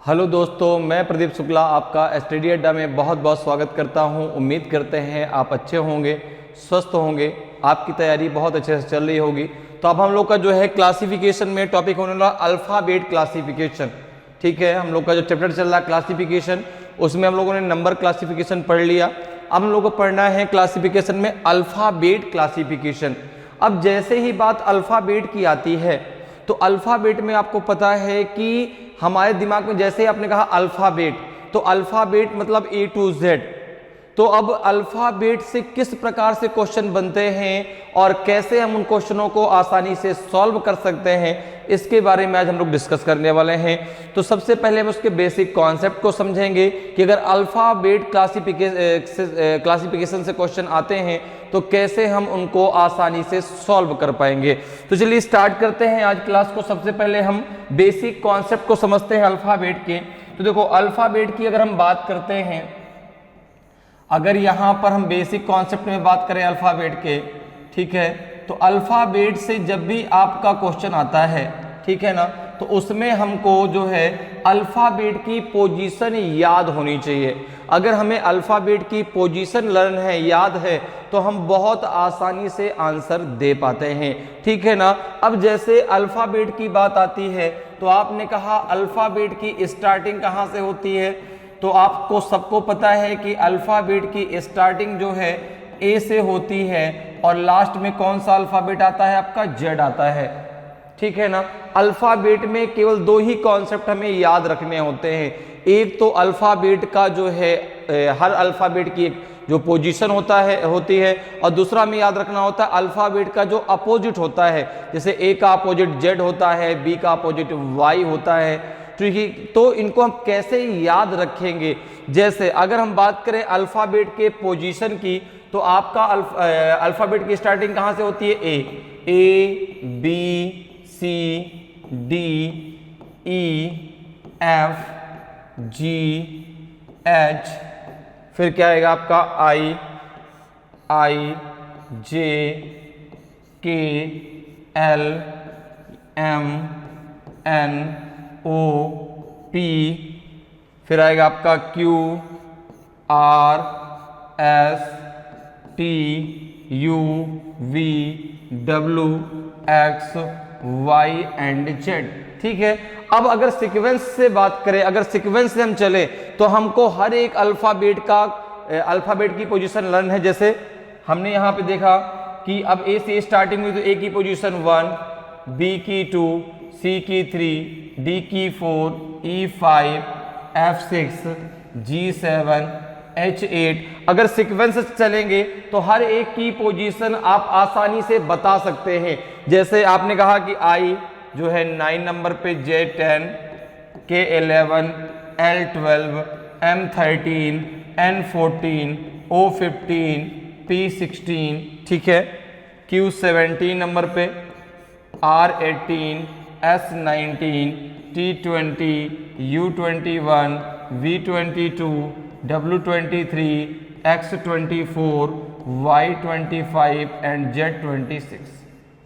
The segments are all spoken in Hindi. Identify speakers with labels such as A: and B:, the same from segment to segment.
A: हेलो दोस्तों, मैं प्रदीप शुक्ला आपका स्टडी अड्डा में बहुत बहुत स्वागत करता हूं। उम्मीद करते हैं आप अच्छे होंगे, स्वस्थ होंगे, आपकी तैयारी बहुत अच्छे से चल रही होगी। तो अब हम लोग का जो है क्लासिफिकेशन में टॉपिक होने वाला अल्फ़ाबेट क्लासिफिकेशन। ठीक है, हम लोग का जो चैप्टर चल रहा है क्लासिफिकेशन, उसमें हम लोगों ने नंबर क्लासिफिकेशन पढ़ लिया। अब हम लोग को पढ़ना है क्लासिफिकेशन में अल्फ़ाबेट क्लासिफिकेशन। अब जैसे ही बात अल्फ़ाबेट की आती है तो अल्फ़ाबेट में आपको पता है कि हमारे दिमाग में जैसे ही आपने कहा अल्फ़ाबेट, तो अल्फ़ाबेट मतलब A to Z। तो अब अल्फ़ाबेट से किस प्रकार से क्वेश्चन बनते हैं और कैसे हम उन क्वेश्चनों को आसानी से सॉल्व कर सकते हैं, इसके बारे में आज हम लोग डिस्कस करने वाले हैं। तो सबसे पहले हम उसके बेसिक कॉन्सेप्ट को समझेंगे कि अगर अल्फ़ाबेट क्लासिफिकेशन से क्वेश्चन आते हैं तो कैसे हम उनको आसानी से सॉल्व कर पाएंगे। तो चलिए स्टार्ट करते हैं आज क्लास को। सबसे पहले हम बेसिक कॉन्सेप्ट को समझते हैं अल्फ़ाबेट के। तो देखो, अल्फ़ाबेट की अगर हम बात करते हैं, अगर यहाँ पर हम बेसिक कॉन्सेप्ट में बात करें अल्फ़ाबेट के, ठीक है, तो अल्फ़ाबेट से जब भी आपका क्वेश्चन आता है, ठीक है ना, तो उसमें हमको जो है अल्फ़ाबेट की पोजीशन याद होनी चाहिए। अगर हमें अल्फ़ाबेट की पोजीशन लर्न है, याद है, तो हम बहुत आसानी से आंसर दे पाते हैं। ठीक है ना। अब जैसे अल्फ़ाबेट की बात आती है तो आपने कहा अल्फ़ाबेट की स्टार्टिंग कहाँ से होती है, तो आपको सबको पता है कि अल्फ़ाबेट की स्टार्टिंग जो है ए से होती है और लास्ट में कौन सा अल्फ़ाबेट आता है, आपका जेड आता है। ठीक है ना। अल्फ़ाबेट में केवल दो ही कॉन्सेप्ट हमें याद रखने होते हैं। एक तो अल्फ़ाबेट का जो है हर अल्फ़ाबेट की एक जो पोजीशन होती है, और दूसरा हमें याद रखना होता है अल्फ़ाबेट का जो अपोजिट होता है। जैसे ए का अपोजिट जेड होता है, बी का अपोजिट वाई होता है। तो इनको हम कैसे याद रखेंगे, जैसे अगर हम बात करें अल्फ़ाबेट के पोजीशन की, तो आपका अल्फ़ाबेट की स्टार्टिंग कहाँ से होती है, A B C D E F G H, फिर क्या आएगा आपका I J K L M N O P, फिर आएगा आपका Q R S T U V W X Y and Z. ठीक है। अब अगर सीक्वेंस से बात करें, अगर सीक्वेंस से हम चले तो हमको हर एक अल्फ़ाबेट की पोजीशन लर्न है। जैसे हमने यहाँ पे देखा कि अब ए से स्टार्टिंग हुई तो ए की पोजीशन 1, बी की 2, सी की 3, डी की 4, ई 5, एफ 6, जी 7, एच 8। अगर सीक्वेंस से चलेंगे तो हर एक की पोजीशन आप आसानी से बता सकते हैं। जैसे आपने कहा कि आई जो है 9 नंबर पे, जे 10, K 11, L 12, M 13, N 14, O 15, P 16, ठीक है, क्यू 17 नंबर पे, R 18, S 19, T 20, U 21, V 22, W 23, X 24, Y 25 and Z 26।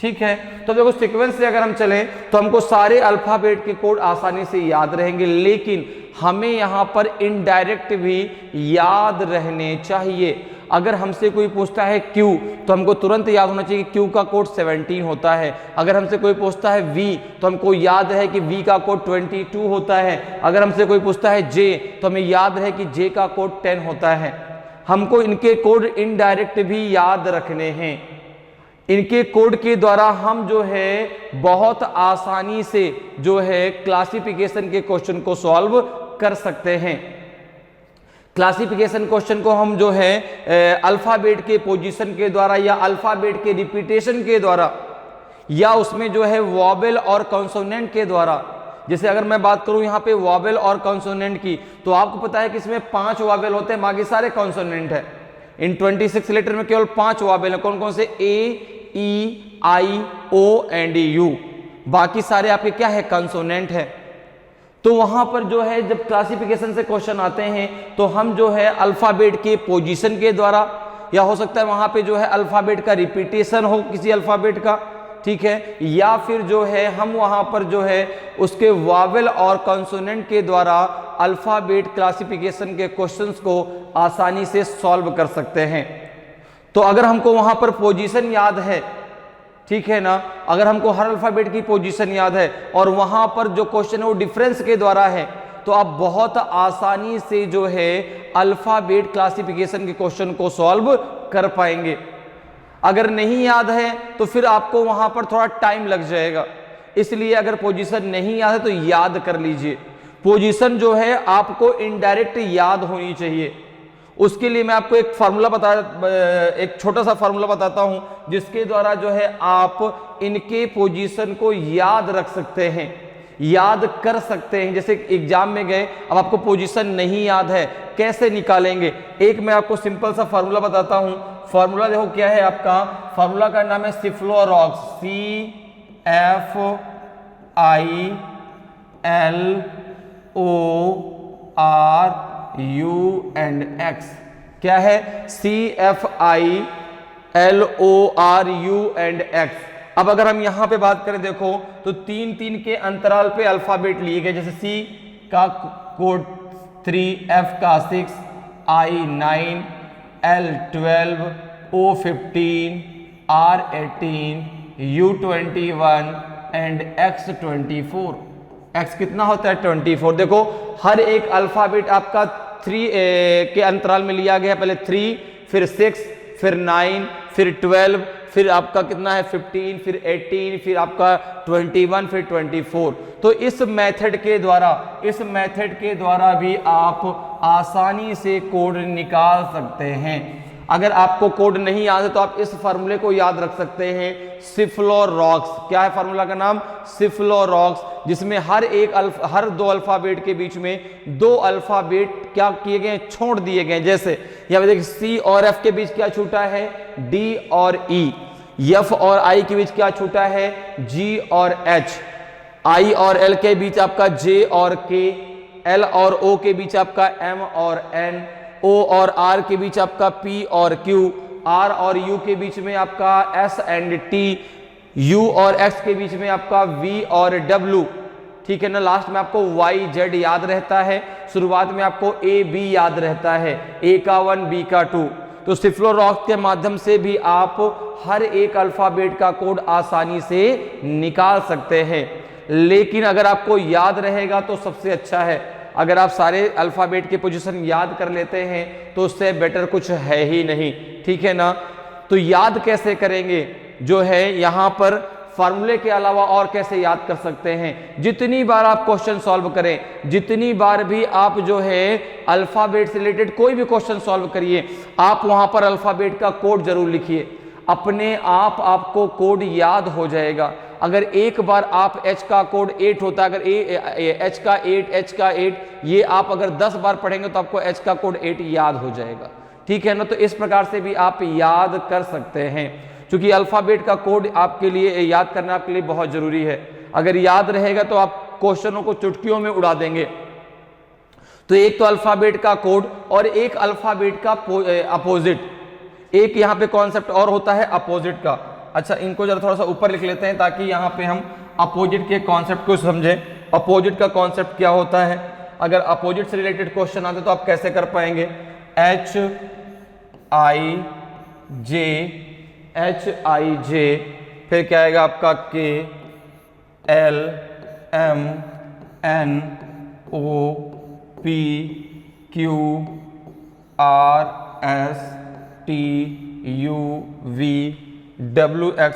A: ठीक है। तो देखो, सीक्वेंस से अगर हम चलें तो हमको सारे अल्फ़ाबेट के कोड आसानी से याद रहेंगे, लेकिन हमें यहाँ पर इनडायरेक्ट भी याद रहने चाहिए। अगर हमसे कोई पूछता है क्यू, तो हमको तुरंत याद होना चाहिए कि क्यू का कोड 17 होता है। अगर हमसे कोई पूछता है वी, तो हमको याद है कि वी का कोड 22 होता है। अगर हमसे कोई पूछता है जे, तो हमें याद है कि जे का कोड 10 होता है। हमको इनके कोड इनडायरेक्ट भी याद रखने हैं। इनके कोड के द्वारा हम जो है बहुत आसानी से जो है क्लासिफिकेशन के क्वेश्चन को सॉल्व कर सकते हैं। क्लासिफिकेशन क्वेश्चन को हम जो है अल्फ़ाबेट के पोजीशन के द्वारा या अल्फ़ाबेट के रिपीटेशन के द्वारा या उसमें जो है वॉवेल और कॉन्सोनेंट के द्वारा। जैसे अगर मैं बात करूं यहाँ पे वॉवेल और कॉन्सोनेंट की, तो आपको पता है कि इसमें 5 वॉवेल होते हैं, बाकी सारे कॉन्सोनेंट है। इन 26 लेटर में केवल 5 वॉवेल है। कौन कौन से, ए ई आई ओ एंड यू, बाकी सारे आपके क्या है, कंसोनेंट है। तो वहां पर जो है जब क्लासिफिकेशन से क्वेश्चन आते हैं तो हम जो है अल्फ़ाबेट के पोजीशन के द्वारा, या हो सकता है वहां पे जो है अल्फ़ाबेट का रिपीटेशन हो किसी अल्फ़ाबेट का, ठीक है, या फिर जो है हम वहां पर जो है उसके वावेल और कॉन्सोनेंट के द्वारा अल्फाबेट क्लासिफिकेशन के क्वेश्चंस को आसानी से सॉल्व कर सकते हैं। तो अगर हमको वहां पर पोजीशन याद है, ठीक है ना, अगर हमको हर अल्फाबेट की पोजीशन याद है और वहां पर जो क्वेश्चन है वो डिफरेंस के द्वारा है, तो आप बहुत आसानी से जो है अल्फाबेट क्लासिफिकेशन के क्वेश्चन को सॉल्व कर पाएंगे। अगर नहीं याद है तो फिर आपको वहां पर थोड़ा टाइम लग जाएगा, इसलिए अगर पोजीशन नहीं याद है तो याद कर लीजिए। पोजीशन जो है आपको इनडायरेक्ट याद होनी चाहिए। उसके लिए मैं आपको एक छोटा सा फार्मूला बताता हूं, जिसके द्वारा जो है आप इनके पोजीशन को याद रख सकते हैं, याद कर सकते हैं। जैसे एग्जाम में गए, अब आपको पोजीशन नहीं याद है, कैसे निकालेंगे? एक मैं आपको सिंपल सा फार्मूला बताता हूं। फार्मूला देखो क्या है आपका, फार्मूला का नाम है सिफ्लोरॉक्स, CFILORUX। क्या है? CFILORUX। अब अगर हम यहां पे बात करें, देखो तो 3-3 के अंतराल पे अल्फाबेट लिए गए, जैसे C का कोड 3, F का 6, I 9, L 12, O 15, R 18, U 21 and X 24। X कितना होता है? 24। देखो हर एक अल्फाबेट आपका 3 के अंतराल में लिया गया। पहले 3, फिर 6, फिर 9, फिर 12, फिर आपका कितना है 15, फिर 18, फिर आपका 21, फिर 24। तो इस मेथड के द्वारा भी आप आसानी से कोड निकाल सकते हैं। अगर आपको कोड नहीं याद है तो आप इस फार्मूले को याद रख सकते हैं, सिफ्लोरॉक्स। क्या है फार्मूला का नाम? सिफ्लोरॉक्स, जिसमें हर 2 अल्फाबेट के बीच में 2 अल्फाबेट क्या किए गए? छोड़ दिए गए। जैसे यहाँ पे देखिए C और F के बीच क्या छूटा है? D और E। F और I के बीच क्या छूटा है? G और H। I और L के बीच आपका J और K। L और O के बीच आपका M और N। O और R के बीच आपका P और Q। R और U के बीच में आपका S एंड T। U और X के बीच में आपका V और W। ठीक है ना, लास्ट में आपको Y Z याद रहता है, शुरुआत में आपको A B याद रहता है, A का 1 B का 2। तो सिफ्लोरॉक्स के माध्यम से भी आप हर एक अल्फाबेट का कोड आसानी से निकाल सकते हैं। लेकिन अगर आपको याद रहेगा तो सबसे अच्छा है। अगर आप सारे अल्फाबेट के पोजीशन याद कर लेते हैं तो उससे बेटर कुछ है ही नहीं, ठीक है ना। तो याद कैसे करेंगे? जो है यहाँ पर फार्मूले के अलावा और कैसे याद कर सकते हैं? जितनी बार आप क्वेश्चन सॉल्व करें, जितनी बार भी आप जो है अल्फाबेट से रिलेटेड कोई भी क्वेश्चन सॉल्व करिए, आप वहां पर अल्फाबेट का कोड जरूर लिखिए। अपने आप आपको कोड याद हो जाएगा। अगर एक बार आप H का कोड 8 होता है, अगर H का 8 ये आप अगर 10 बार पढ़ेंगे तो आपको H का कोड 8 याद हो जाएगा, ठीक है ना। तो इस प्रकार से भी आप याद कर सकते हैं, क्योंकि अल्फाबेट का कोड आपके लिए याद करना आपके लिए बहुत जरूरी है। अगर याद रहेगा तो आप क्वेश्चनों को चुटकियों में उड़ा देंगे। तो एक तो अल्फाबेट का कोड और एक अल्फाबेट का अपोजिट, एक यहाँ पे कॉन्सेप्ट और होता है अपोजिट का। अच्छा, इनको जरा थोड़ा सा ऊपर लिख लेते हैं ताकि यहाँ पे हम अपोजिट के कॉन्सेप्ट को समझें। अपोजिट का कॉन्सेप्ट क्या होता है? अगर अपोजिट से रिलेटेड क्वेश्चन आते तो आप कैसे कर पाएंगे? HIJ, फिर क्या आएगा आपका KLMNOPQRSTUV WX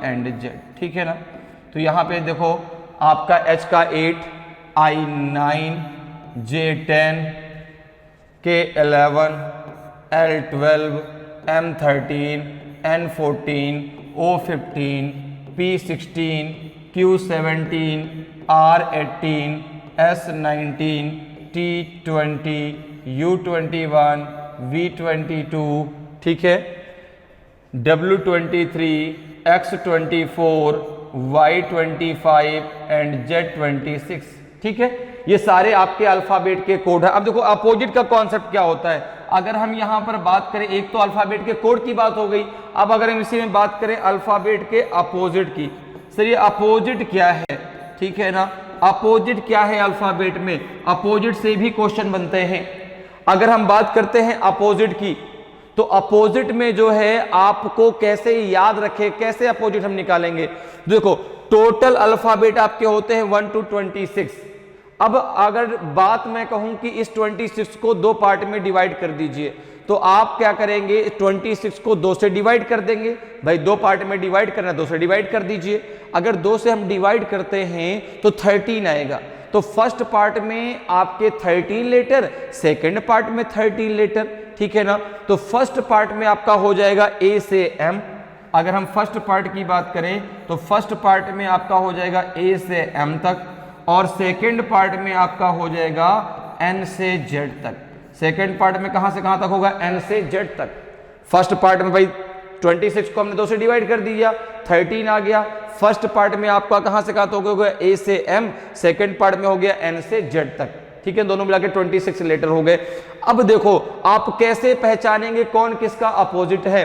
A: एंड Z, ठीक है ना। तो यहाँ पे देखो आपका H का 8, I 9, J 10, K 11, L 12, M 13, N 14, O 15, P 16, Q 17, R 18, S 19, T 20, U 21, V 22, ठीक है, W 23, X 24, Y 25 and Z 26, ठीक है। ये सारे आपके अल्फाबेट के कोड है। अब देखो अपोजिट का कॉन्सेप्ट क्या होता है? अगर हम यहाँ पर बात करें, एक तो अल्फाबेट के कोड की बात हो गई, अब अगर हम इसी में बात करें अल्फाबेट के अपोजिट की, सर ये अपोजिट क्या है, ठीक है ना, अपोजिट क्या है अल्फाबेट में, अपोजिट से भी क्वेश्चन बनते हैं। अगर हम बात करते हैं अपोजिट की, तो अपोजिट में जो है आपको कैसे याद रखें, कैसे अपोजिट हम निकालेंगे। देखो टोटल अल्फाबेट आपके होते हैं 1 to 26। अब अगर बात मैं कहूं कि इस 26 को दो पार्ट में डिवाइड कर दीजिए, तो आप क्या करेंगे, 26 को 2 से डिवाइड कर देंगे। भाई दो पार्ट में डिवाइड करना, 2 से डिवाइड कर दीजिए। अगर 2 से हम डिवाइड करते हैं तो 13 आएगा। तो फर्स्ट पार्ट में आपके 13 लेटर, सेकंड पार्ट में 13 लेटर, ठीक है ना। तो फर्स्ट पार्ट में आपका हो जाएगा ए से एम। अगर हम फर्स्ट पार्ट की बात करें तो फर्स्ट पार्ट में आपका हो जाएगा ए से एम तक, और सेकंड पार्ट में आपका हो जाएगा एन से जेड तक। सेकंड पार्ट में कहां से कहां तक होगा, एन से जेड तक। फर्स्ट पार्ट में भाई 26 को हमने 2 से डिवाइड कर दिया, 13 आ गया। फर्स्ट पार्ट में आपका कहां से कहां तक हो गया, ए से एम। सेकंड पार्ट में हो गया एन से जेड तक, ठीक है, दोनों मिलाकर 26 लेटर हो गए। अब देखो आप कैसे पहचानेंगे कौन किसका अपोजिट है।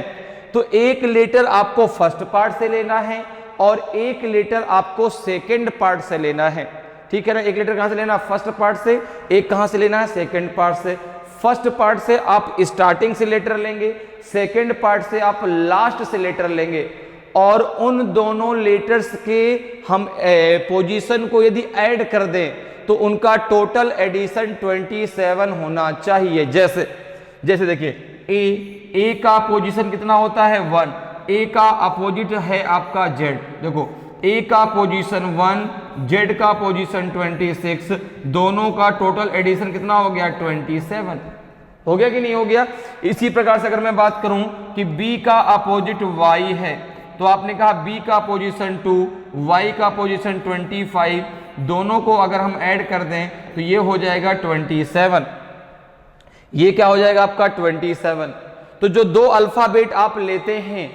A: तो एक लेटर आपको फर्स्ट पार्ट से लेना है और एक लेटर आपको सेकंड पार्ट से लेना है, ठीक है ना। एक लेटर कहां से लेना, फर्स्ट पार्ट से, एक कहां से लेना है, सेकंड पार्ट से। फर्स्ट पार्ट से आप स्टार्टिंग से लेटर लेंगे, सेकंड पार्ट से आप लास्ट से लेटर लेंगे, और उन दोनों लेटर्स के हम पोजीशन को यदि ऐड कर दें तो उनका टोटल एडिशन 27 होना चाहिए। जैसे देखिए ए का पोजीशन कितना होता है 1, ए का अपोजिट है आपका जेड। देखो ए का पोजीशन 1, जेड का पोजीशन 26, दोनों का टोटल एडिशन कितना हो गया 27। हो गया कि नहीं हो गया। इसी प्रकार से अगर मैं बात करूं कि बी का अपोजिट वाई है, तो आपने कहा बी का पोजीशन 2, वाई का पोजीशन 25, दोनों को अगर हम ऐड कर दें तो ये हो जाएगा 27। ये क्या हो जाएगा आपका 27। तो जो दो अल्फाबेट आप लेते हैं,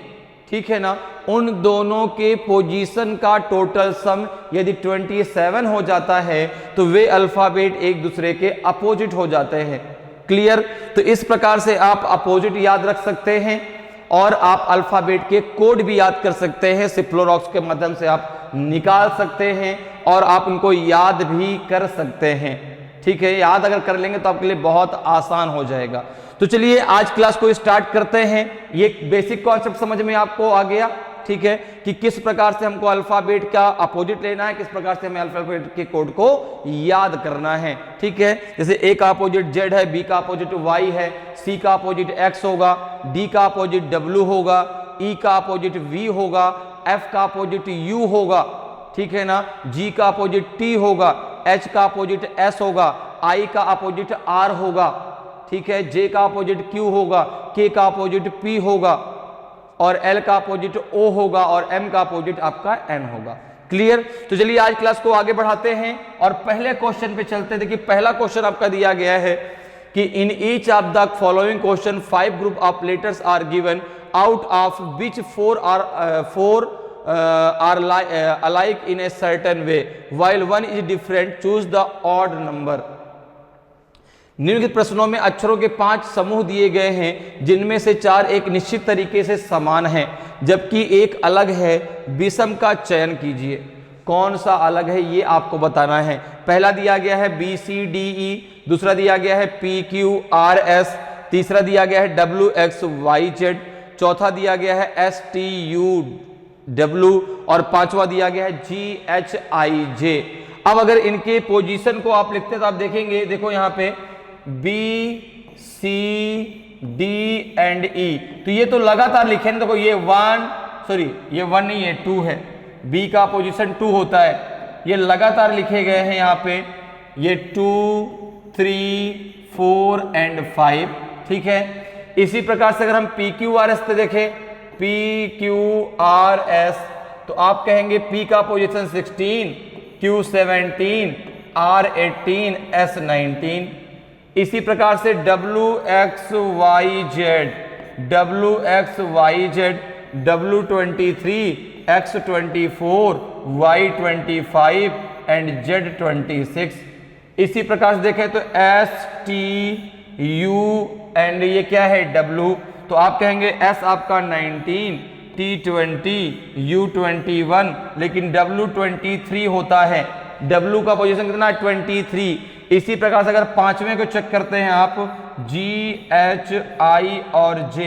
A: ठीक है ना, उन दोनों के पोजीशन का टोटल सम यदि 27 हो जाता है तो वे अल्फाबेट एक दूसरे के अपोजिट हो जाते हैं। क्लियर। तो इस प्रकार से आप अपोजिट याद रख सकते हैं और आप अल्फाबेट के कोड भी याद कर सकते हैं। सिफ्लोरॉक्स के माध्यम से आप निकाल सकते हैं और आप उनको याद भी कर सकते हैं, ठीक है। याद अगर कर लेंगे तो आपके लिए बहुत आसान हो जाएगा। तो चलिए आज क्लास को स्टार्ट करते हैं। ये बेसिक कॉन्सेप्ट समझ में आपको आ गया, ठीक है, कि किस प्रकार से हमको अल्फाबेट का अपोजिट लेना है, किस प्रकार से हमें अल्फाबेट के कोड को याद करना है, ठीक है। जैसे ए का अपोजिट जेड है, बी का अपोजिट वाई है, सी का अपोजिट एक्स होगा, डी का अपोजिट डब्ल्यू होगा, ई का अपोजिट वी होगा, एफ का अपोजिट यू होगा, ठीक है ना, जी का अपोजिट टी होगा, एच का अपोजिट एस होगा, आई का अपोजिट आर होगा, ठीक है, जे का अपोजिट क्यू होगा, के का अपोजिट पी होगा, और एल का अपोजिट ओ होगा, और एम का अपोजिट आपका एन होगा। क्लियर। तो चलिए आज क्लास को आगे बढ़ाते हैं और पहले क्वेश्चन पे चलते हैं। देखिए पहला क्वेश्चन आपका दिया गया है कि in each of the following question 5 group of letters are given, out of which 4 are alike in a certain way while one is different, choose the odd number। निम्नलिखित प्रश्नों में अक्षरों के 5 समूह दिए गए हैं जिनमें से 4 एक निश्चित तरीके से समान हैं जबकि एक अलग है, विषम का चयन कीजिए। कौन सा अलग है ये आपको बताना है। पहला दिया गया है बी सी डी ई, दूसरा दिया गया है पी क्यू आर एस, तीसरा दिया गया है डब्ल्यू एक्स वाई जेड, चौथा दिया गया है एस टी यू डब्ल्यू, और पांचवा दिया गया है जी एच आई जे। अब अगर इनके पोजीशन को आप लिखते हैं तो आप देखेंगे, देखो यहाँ पे बी सी डी एंड ई, तो ये तो लगातार लिखे हैं। देखो ये 1 नहीं है 2 है, बी का पोजीशन 2 होता है, ये लगातार लिखे गए हैं यहाँ पे, ये 2 3 4 एंड 5, ठीक है। इसी प्रकार से अगर हम पी क्यू आर एस पे देखें, पी क्यू आर एस, तो आप कहेंगे पी का पोजीशन 16, क्यू 17, आर 18, एस 19। इसी प्रकार से W X Y Z, W 23, X 24, Y 25 and Z 26। इसी प्रकार से देखें तो एस टी U एंड ये क्या है W, तो आप कहेंगे S आपका 19, T 20, U 21, लेकिन W 23 होता है। W का पोजीशन कितना है 23। इसी प्रकार से अगर पांचवें को चेक करते हैं आप G, H, I और J,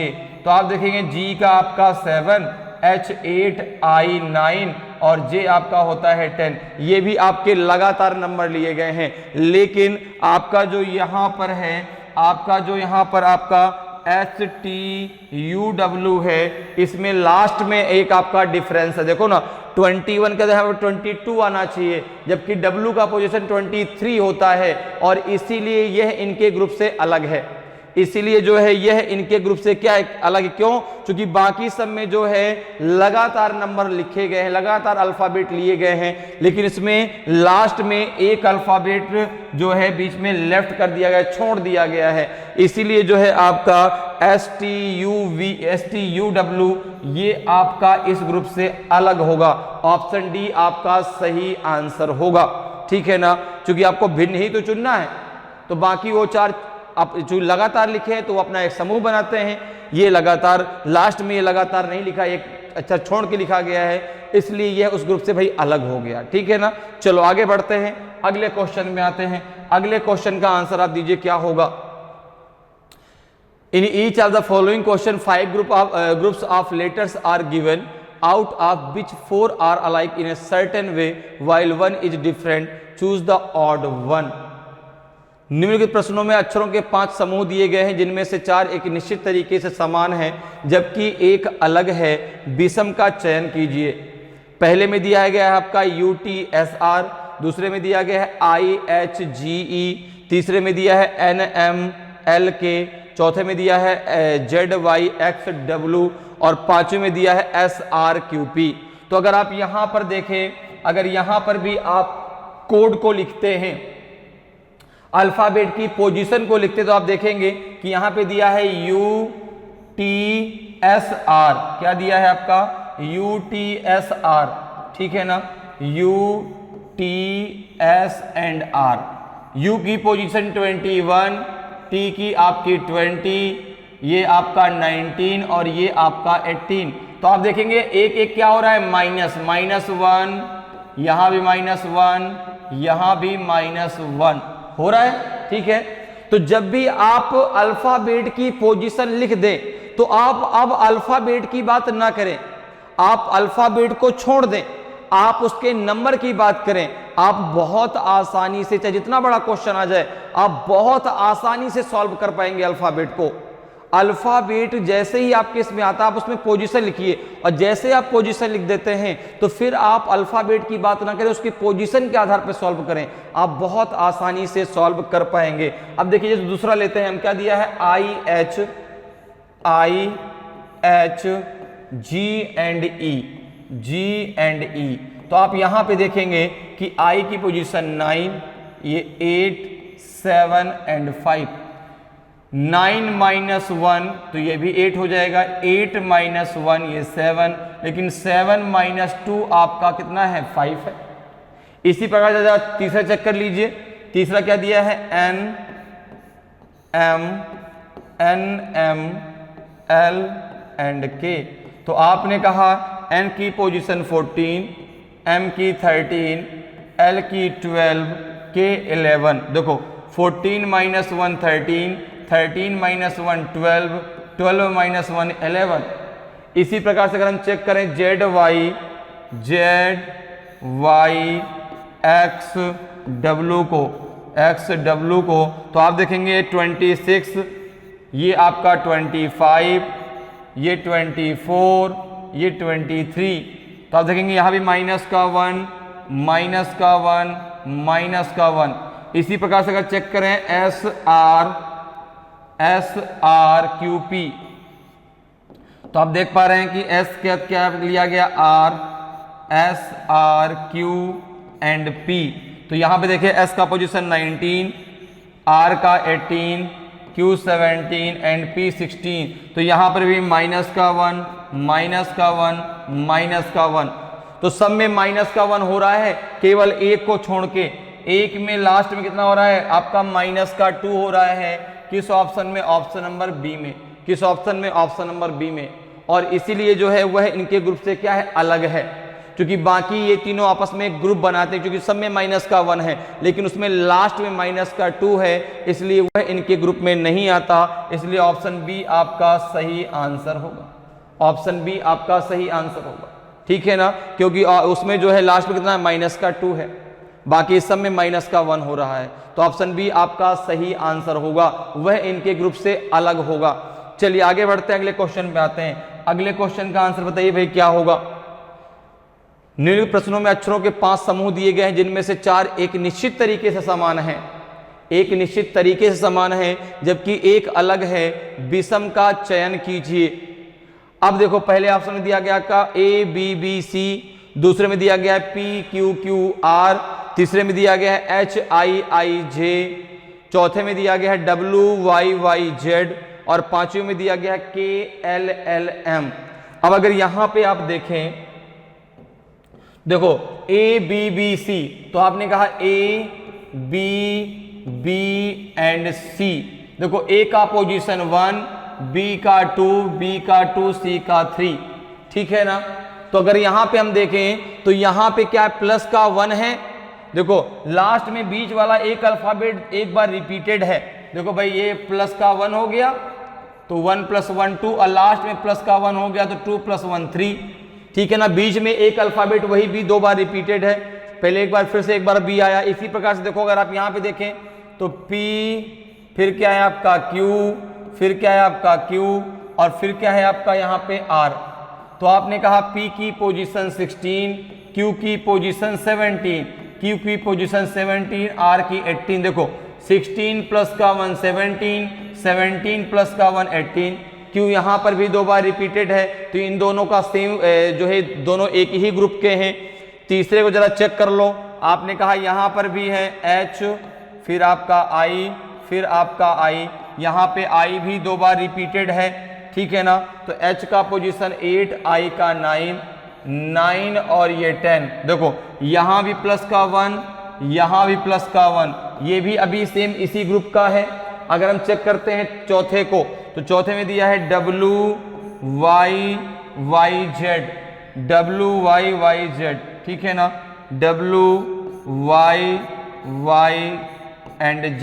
A: तो आप देखेंगे G का आपका 7, H 8, I 9 और J आपका होता है 10। ये भी आपके लगातार नंबर लिए गए हैं, लेकिन आपका जो यहाँ पर है, आपका जो यहाँ पर आपका H T U W है, इसमें लास्ट में एक आपका डिफरेंस है। देखो ना 21 का जगह 22 आना चाहिए, जबकि W का पोजीशन 23 होता है और इसीलिए यह इनके ग्रुप से अलग है। इसीलिए जो है यह इनके ग्रुप से क्या है अलग है, क्यों? क्योंकि बाकी सब में जो है लगातार नंबर लिखे गए हैं, लगातार अल्फाबेट लिए गए हैं, लेकिन इसमें लास्ट में एक अल्फाबेट जो है बीच में लेफ्ट कर दिया गया, छोड़ दिया गया है। इसीलिए जो है आपका STUV ये आपका इस ग्रुप से अलग होगा। ऑप्शन डी आपका सही आंसर होगा, ठीक है ना, क्योंकि आपको भिन्न ही तो चुनना है। तो बाकी वो चार आप जो लगातार लिखे हैं तो वो अपना एक समूह बनाते हैं। ये लगातार लास्ट में ये लगातार नहीं लिखा, एक अच्छा छोड़ के लिखा गया है, इसलिए यह उस ग्रुप से भाई अलग हो गया, ठीक है ना। चलो आगे बढ़ते हैं, अगले क्वेश्चन में आते हैं। अगले क्वेश्चन का आंसर आप दीजिए क्या होगा। In each of the following question 5 groups of letters are given, out of which 4 are alike in a certain way while one is different, choose the odd one। निम्नलिखित प्रश्नों में अक्षरों के 5 समूह दिए गए हैं, जिनमें से 4 एक निश्चित तरीके से समान हैं जबकि एक अलग है, विषम का चयन कीजिए। पहले में दिया गया है आपका UTSR, दूसरे में दिया गया है IHGE, तीसरे में दिया है NMLK, चौथे में दिया है ZYXW और पांचवें में दिया है SRQP। तो अगर आप यहां पर देखें, अगर यहां पर भी आप कोड को लिखते हैं, अल्फाबेट की पोजीशन को लिखते, तो आप देखेंगे कि यहां पे दिया है UTSR, क्या दिया है आपका UTSR, ठीक है ना, UTS एंड R। U की पोजीशन 21, T की आपकी 20, ये आपका 19 और ये आपका 18। तो आप देखेंगे एक एक क्या हो रहा है, -1, यहां भी -1, यहां भी -1 हो रहा है, ठीक है। तो जब भी आप अल्फाबेट की पोजीशन लिख दें तो आप अब अल्फाबेट की बात ना करें, आप अल्फाबेट को छोड़ दें, आप उसके नंबर की बात करें। आप बहुत आसानी से, चाहे जितना बड़ा क्वेश्चन आ जाए, आप बहुत आसानी से सॉल्व कर पाएंगे अल्फाबेट को। अल्फाबेट जैसे ही आपके इसमें आता है आप उसमें पोजीशन लिखिए, और जैसे आप पोजीशन लिख देते हैं तो फिर आप अल्फाबेट की बात ना करें, उसकी पोजीशन के आधार पर सॉल्व करें, आप बहुत आसानी से सॉल्व कर पाएंगे। अब देखिए जैसे दूसरा लेते हैं हम, क्या दिया है IHG एंड E। तो आप यहां पे देखेंगे कि I की पोजीशन 9, ये 8, 7 एंड 5, 9 - 1 तो ये भी 8 हो जाएगा, 8 - 1 ये 7, लेकिन 7 - 2 आपका कितना है 5 है। इसी प्रकार से तीसरा चेक कर लीजिए, तीसरा क्या दिया है NM L एंड K। तो आपने कहा N की पोजीशन 14, M की 13, L की 12, K 11। देखो 14 - 1 13, 13 - 1 12, 12 - 1 11। इसी प्रकार से अगर हम चेक करें XW को, तो आप देखेंगे 26, ये आपका 25, ये 24, ये 23। तो आप देखेंगे यहां भी -1, -1। इसी प्रकार से अगर चेक करें SRQP, तो आप देख पा रहे हैं कि S क्या लिया गया R, SRQ एंड P। तो यहां पे देखिए S का पोजीशन 19, R का 18, Q 17 एंड P 16। तो यहां पर भी -1, -1। तो सब में -1 हो रहा है, केवल एक को छोड़ के। एक में लास्ट में कितना हो रहा है आपका -2 हो रहा है, किस ऑप्शन में, ऑप्शन नंबर बी में। किस ऑप्शन में, ऑप्शन नंबर बी में। और इसीलिए जो है वह इनके ग्रुप से क्या है, अलग है, क्योंकि बाकी ये तीनों आपस में एक ग्रुप बनाते हैं, क्योंकि सब में -1 है, लेकिन उसमें लास्ट में -2 है, इसलिए वह इनके ग्रुप में नहीं आता। इसलिए ऑप्शन बी आपका सही आंसर होगा। ऑप्शन बी आपका सही आंसर होगा, ठीक है ना, क्योंकि उसमें जो है लास्ट में कितना है, -2 है, बाकी सब में -1 हो रहा है। तो ऑप्शन बी आपका सही आंसर होगा, वह इनके ग्रुप से अलग होगा। चलिए आगे बढ़ते हैं, अगले क्वेश्चन पे आते हैं। अगले क्वेश्चन का आंसर बताइए भाई क्या होगा। निम्नलिखित प्रश्नों में अक्षरों के 5 समूह दिए गए हैं, जिनमें से 4 एक निश्चित तरीके से समान है, एक निश्चित तरीके से समान है, जबकि एक अलग है, विषम का चयन कीजिए। अब देखो, पहले ऑप्शन में दिया गया का ABBC, दूसरे में दिया गया है PQQR, तीसरे में दिया गया है HIIJ, चौथे में दिया गया है WYYZ और पांचवें में दिया गया है KLLM। अब अगर यहां पे आप देखें, देखो ABBC, तो आपने कहा A, B, B and C। देखो A का पोजीशन 1, B का 2, B का 2, C का 3, ठीक है ना। तो अगर यहां पे हम देखें तो यहां पे क्या है, प्लस का 1 है। देखो लास्ट में बीच वाला एक अल्फाबेट एक बार रिपीटेड है। देखो भाई ये प्लस का 1 हो गया, तो 1 + 1 2, और लास्ट में प्लस का 1 हो गया, तो 2 + 1 3, ठीक है ना। बीच में एक अल्फाबेट वही भी 2 बार रिपीटेड है, पहले एक बार फिर से एक बार बी आया। इसी प्रकार से देखो अगर आप यहाँ पे देखें तो P, फिर क्या है आपका Q, फिर क्या है आपका Q, और फिर क्या है आपका यहाँ पे R। तो आपने कहा P की पोजीशन 16, Q की पोजीशन 17, Q की पोजीशन 17, R की 18। देखो 16 + का 1 17, 17 + का 1 18, Q यहाँ पर भी 2 बार रिपीटेड है, तो इन दोनों का सेम जो है, दोनों एक ही ग्रुप के हैं। तीसरे को जरा चेक कर लो, आपने कहा यहाँ पर भी है H, फिर आपका I, फिर आपका I, यहाँ पे I भी 2 बार रिपीटेड है, ठीक है ना। तो H का पोजीशन 8, I का 9 और ये 10। देखो यहाँ भी प्लस का 1, यहाँ भी प्लस का 1, ये भी अभी सेम इसी ग्रुप का है। अगर हम चेक करते हैं चौथे को, तो चौथे में दिया है WYYZ, ठीक है ना, WYY एंड Z।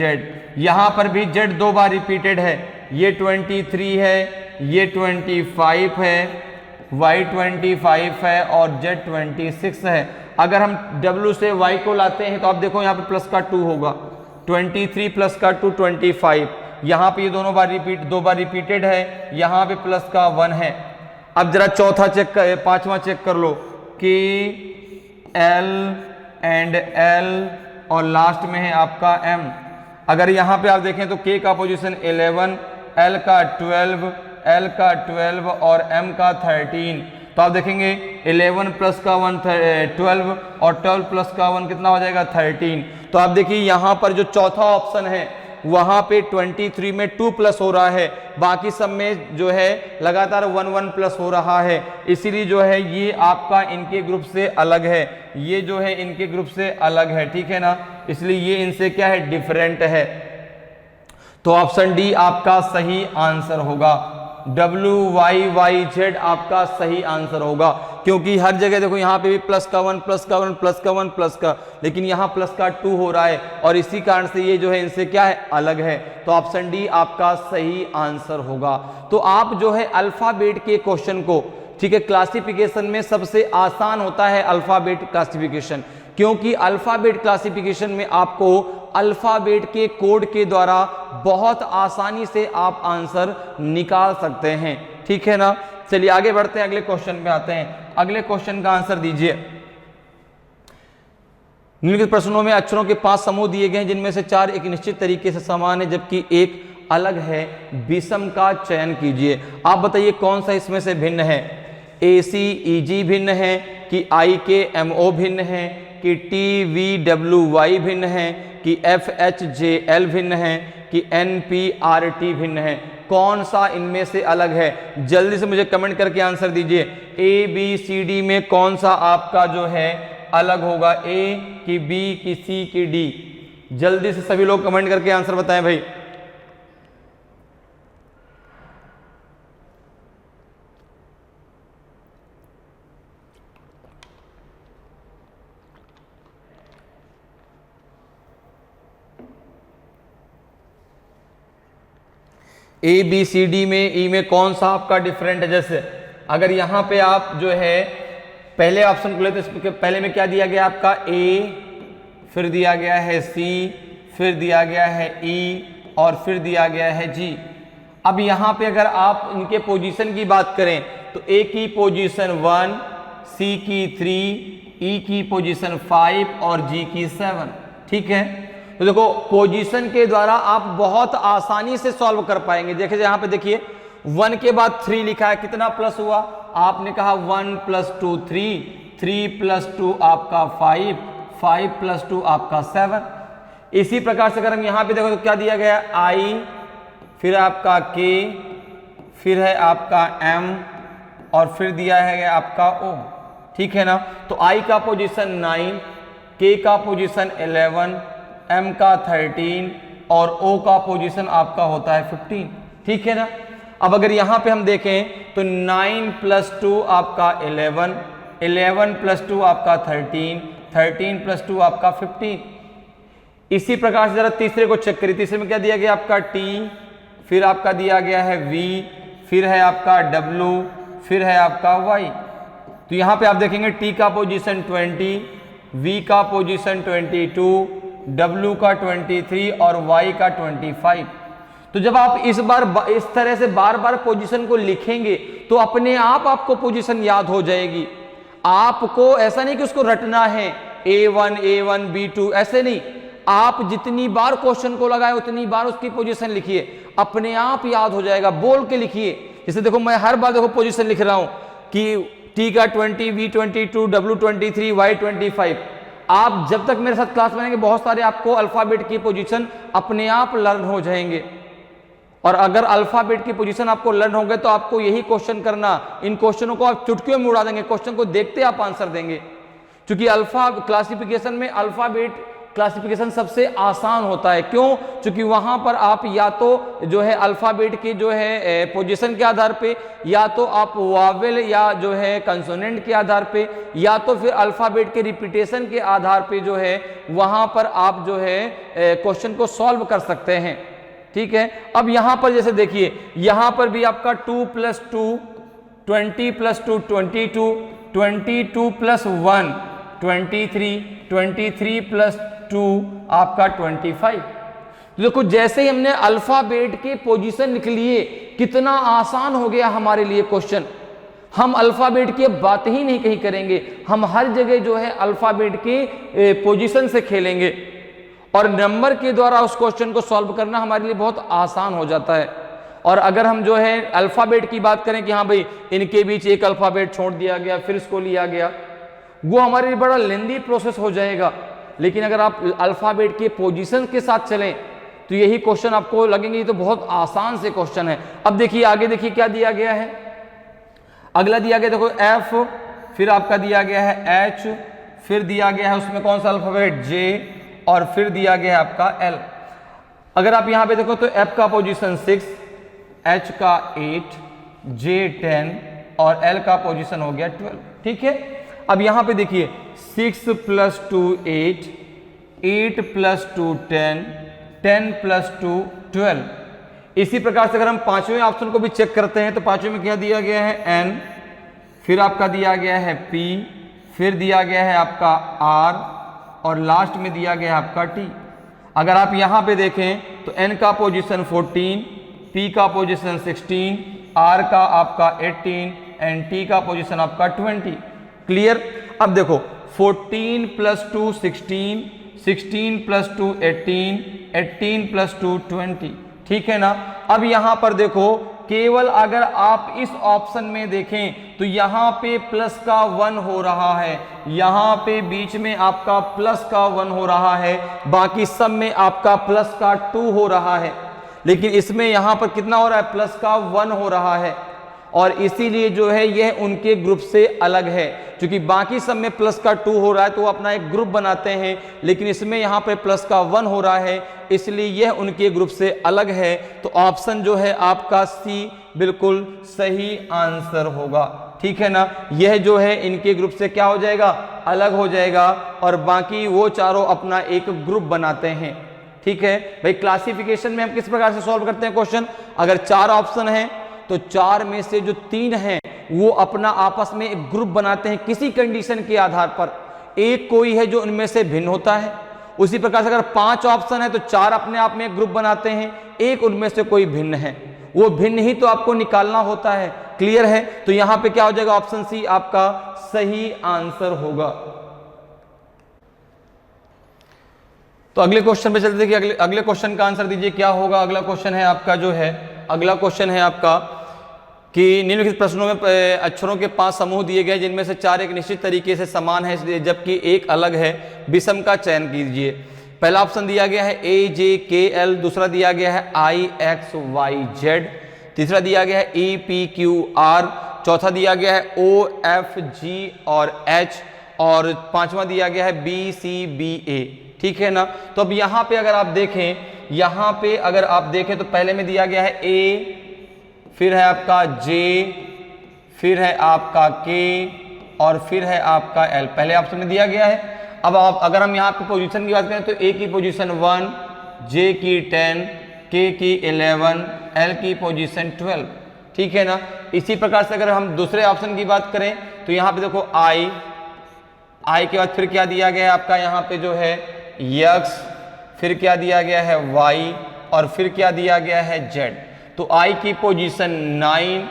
A: यहां पर भी Z 2 बार रिपीटेड है, ये 23 है, ये 25 है, Y 25 है और Z 26 है। अगर हम W से Y को लाते हैं तो आप देखो यहाँ पे प्लस का 2 होगा, 23 + का 2 25, यहाँ पे ये 2 बार रिपीटेड है, यहाँ पे प्लस का 1 है। अब जरा चौथा चेक कर, 5वां चेक कर लो, K L एंड L और लास्ट में है आपका M। अगर यहाँ पे आप देखें तो K का पोजीशन 11, L का 12, L का 12 और M का 13। तो आप देखेंगे 11 + का 1 12 और 12 + का 1 कितना हो जाएगा 13। तो आप देखिए यहाँ पर जो चौथा ऑप्शन है वहाँ पे 23 में 2+ हो रहा है, बाकी सब में जो है लगातार 1+ हो रहा है। इसीलिए जो है ये आपका इनके ग्रुप से अलग है, ये जो है इनके ग्रुप से अलग है, ठीक है ना। इसलिए ये इनसे क्या है, डिफरेंट है। तो ऑप्शन डी आपका सही आंसर होगा, WYYZ आपका सही आंसर होगा, क्योंकि हर जगह देखो यहाँ पे भी प्लस का 1 प्लस का 1 प्लस का 1 प्लस का, लेकिन यहाँ प्लस का 2 हो रहा है और इसी कारण से ये जो है इनसे क्या है, अलग है। तो ऑप्शन डी आपका सही आंसर होगा। तो आप जो है अल्फाबेट के क्वेश्चन को, ठीक है, क्लासिफिकेशन में सबसे आसान होता है अल्फाबेट क्लासिफिकेशन, क्योंकि अल्फाबेट क्लासिफिकेशन में आपको अल्फाबेट के कोड के द्वारा बहुत आसानी से आप आंसर निकाल सकते हैं, ठीक है ना। चलिए आगे बढ़ते हैं, अगले क्वेश्चन पे आते हैं। अगले क्वेश्चन का आंसर दीजिए। निम्नलिखित प्रश्नों में अक्षरों के 5 समूह दिए गए हैं, जिनमें से 4 एक निश्चित तरीके से समान है जबकि एक अलग है, विषम का चयन कीजिए। आप बताइए कौन सा इसमें से भिन्न है। ACEG भिन्न है कि IKMO भिन्न है कि TVWY भिन्न है कि FHJL भिन्न है कि NPRT भिन्न है। कौन सा इनमें से अलग है, जल्दी से मुझे कमेंट करके आंसर दीजिए। ABCD में कौन सा आपका जो है अलग होगा, A कि B कि C कि D? जल्दी से सभी लोग कमेंट करके आंसर बताएं भाई। ए बी सी डी में ई में कौन सा आपका डिफरेंट है? जैसे अगर यहाँ पे आप जो है पहले ऑप्शन को लेते तो पहले में क्या दिया गया आपका ए, फिर दिया गया है सी, फिर दिया गया है ई और फिर दिया गया है जी। अब यहाँ पे अगर आप इनके पोजीशन की बात करें तो ए की पोजीशन 1, सी की 3, ई की पोजीशन 5 और जी की 7। ठीक है, तो देखो पोजीशन के द्वारा आप बहुत आसानी से सॉल्व कर पाएंगे। देखिए यहाँ पे देखिए 1 के बाद 3 लिखा है, कितना प्लस हुआ? आपने कहा 1 + 2 3, 3 + 2 आपका 5, 5 + 2 आपका 7। इसी प्रकार से अगर हम यहाँ पे देखो तो क्या दिया गया? आई, फिर आपका के, फिर है आपका एम और फिर दिया है आपका ओ। ठीक है ना, तो आई का पोजीशन 9, के का पोजीशन 11, एम का 13 और ओ का पोजीशन आपका होता है 15। ठीक है ना, अब अगर यहां पे हम देखें तो 9 + 2 आपका 11, 11 + 2 आपका 13, 13 + 2 आपका 15। इसी प्रकार से जरा तीसरे को चेक करिए। तीसरे में क्या दिया गया आपका? टी, फिर आपका दिया गया है वी, फिर है आपका डब्लू, फिर है आपका वाई। तो यहां पे आप देखेंगे टी का पोजीशन 20, वी का पोजीशन 22, डब्लू का 23 और वाई का 25। तो जब आप इस तरह से बार बार पोजीशन को लिखेंगे तो अपने आप आपको पोजीशन याद हो जाएगी। आपको ऐसा नहीं कि उसको रटना है A1, A1, B2, ऐसे नहीं। आप जितनी बार क्वेश्चन को लगाए उतनी बार उसकी पोजीशन लिखिए, अपने आप याद हो जाएगा। बोल के लिखिए। जैसे देखो मैं हर बार देखो पोजीशन लिख रहा हूं कि टी का 20, वी 22, डब्लू 23, वाई 25। आप जब तक मेरे साथ क्लास में रहेंगे बहुत सारे आपको अल्फाबेट की पोजीशन अपने आप लर्न हो जाएंगे। और अगर अल्फाबेट की पोजीशन आपको लर्न हो गए तो आपको यही क्वेश्चन करना, इन क्वेश्चनों को आप चुटकियों में उड़ा देंगे। क्वेश्चन को देखते आप आंसर देंगे, क्योंकि अल्फा क्लासिफिकेशन में अल्फाबेट क्लासिफिकेशन सबसे आसान होता है। क्यों? क्योंकि वहां पर आप या तो जो है अल्फाबेट के जो है पोजीशन के आधार पे, या तो आप वावेल या जो है कंसोनेंट के आधार पे, या तो फिर अल्फाबेट के रिपीटेशन के आधार पे जो है वहां पर आप जो है क्वेश्चन को सॉल्व कर सकते हैं। ठीक है, अब यहां पर जैसे देखिए यहां पर भी आपका 2 + 2 20 + 2 22, 22 + 1 23, 23 + 2 आपका 25। तो देखो जैसे ही हमने अल्फाबेट के पोजीशन लिख लिए कितना आसान हो गया हमारे लिए क्वेश्चन। हम अल्फाबेट की बात ही नहीं कहीं करेंगे, हम हर जगह जो है अल्फाबेट के पोजीशन से खेलेंगे और नंबर के द्वारा उस क्वेश्चन को सॉल्व करना हमारे लिए बहुत आसान हो जाता है। और अगर हम जो है अल्फाबेट की बात करें कि हाँ भाई इनके बीच एक अल्फाबेट छोड़ दिया गया फिर इसको लिया गया, वो हमारे लिए बड़ा लेंदी प्रोसेस हो जाएगा। लेकिन अगर आप अल्फाबेट के पोजीशन के साथ चलें तो यही क्वेश्चन आपको लगेंगे ये तो बहुत आसान से क्वेश्चन है। अब देखिए आगे देखिए क्या दिया गया है। अगला दिया गया देखो एफ, फिर आपका दिया गया है एच, फिर दिया गया है उसमें कौन सा अल्फाबेट जे, और फिर दिया गया है आपका एल। अगर आप यहां पे देखो तो एफ का पोजीशन 6, एच का 8, जे 10 और एल का पोजीशन हो गया 12। ठीक है, अब यहां पे देखिए 6 + 2 8, 8 + 2 10, 10 + 2 12। इसी प्रकार से अगर हम पांचवें ऑप्शन को भी चेक करते हैं तो पांचवें में क्या दिया गया है एन, फिर आपका दिया गया है पी, फिर दिया गया है आपका आर और लास्ट में दिया गया है आपका टी। अगर आप यहां पे देखें तो एन का पोजीशन 14, पी का पोजीशन 16, आर का आपका 18 एंड टी का पोजीशन आपका 20। क्लियर। अब देखो 14 + 2 16, 16 + 2 18, 18 + 2 20। ठीक है ना। अब यहां पर देखो केवल अगर आप इस ऑप्शन में देखें तो यहां पे प्लस का 1 हो रहा है, यहां पे बीच में आपका प्लस का 1 हो रहा है, बाकी सब में आपका प्लस का 2 हो रहा है। लेकिन इसमें यहां पर कितना हो रहा है? प्लस का 1 हो रहा है और इसीलिए जो है यह उनके ग्रुप से अलग है। क्योंकि बाकी सब में प्लस का 2 हो रहा है तो वो अपना एक ग्रुप बनाते हैं, लेकिन इसमें यहाँ पे प्लस का 1 हो रहा है इसलिए यह उनके ग्रुप से अलग है। तो ऑप्शन जो है आपका सी बिल्कुल सही आंसर होगा। ठीक है ना, यह जो है इनके ग्रुप से क्या हो जाएगा? अलग हो जाएगा और बाकी वो चारों अपना एक ग्रुप बनाते हैं। ठीक है भाई। क्लासिफिकेशन में हम किस प्रकार से सॉल्व करते हैं क्वेश्चन, अगर 4 ऑप्शन है तो 4 में से जो 3 हैं वो अपना आपस में एक ग्रुप बनाते हैं किसी कंडीशन के आधार पर, एक कोई है जो उनमें से भिन्न होता है। उसी प्रकार से अगर 5 ऑप्शन है तो 4 अपने आप में एक ग्रुप बनाते हैं, एक उनमें से कोई भिन्न है, वो भिन्न ही तो आपको निकालना होता है। क्लियर है, तो यहां पे क्या हो जाएगा, ऑप्शन सी आपका सही आंसर होगा। तो अगले क्वेश्चन पे चलते हैं कि अगले क्वेश्चन का आंसर दीजिए क्या होगा। अगला क्वेश्चन है आपका जो है, अगला क्वेश्चन है आपका कि निम्नलिखित प्रश्नों में अक्षरों के 5 समूह दिए गए जिनमें से 4 एक निश्चित तरीके से समान है जबकि एक अलग है, विषम का चयन कीजिए। पहला ऑप्शन दिया गया है AJKL, दूसरा दिया गया है IXYZ, तीसरा दिया गया है EPQR, चौथा दिया गया है OFG और H, और पांचवा दिया गया है BCBA। ठीक है ना। तो अब यहां पे अगर आप देखें, यहां पे अगर आप देखें तो पहले में दिया गया है A, फिर है आपका J, फिर है आपका K और फिर है आपका L, पहले ऑप्शन में दिया गया है। अब आप अगर हम यहाँ पे पोजीशन की बात करें तो A की पोजीशन 1, J की 10, K की 11, L की पोजीशन 12। ठीक है ना। इसी प्रकार से अगर हम दूसरे ऑप्शन की बात करें तो यहाँ पे देखो I के बाद फिर क्या दिया गया है आपका यहाँ पे जो है X, फिर क्या दिया गया है Y और फिर क्या दिया गया है Z। तो I की पोजीशन 9,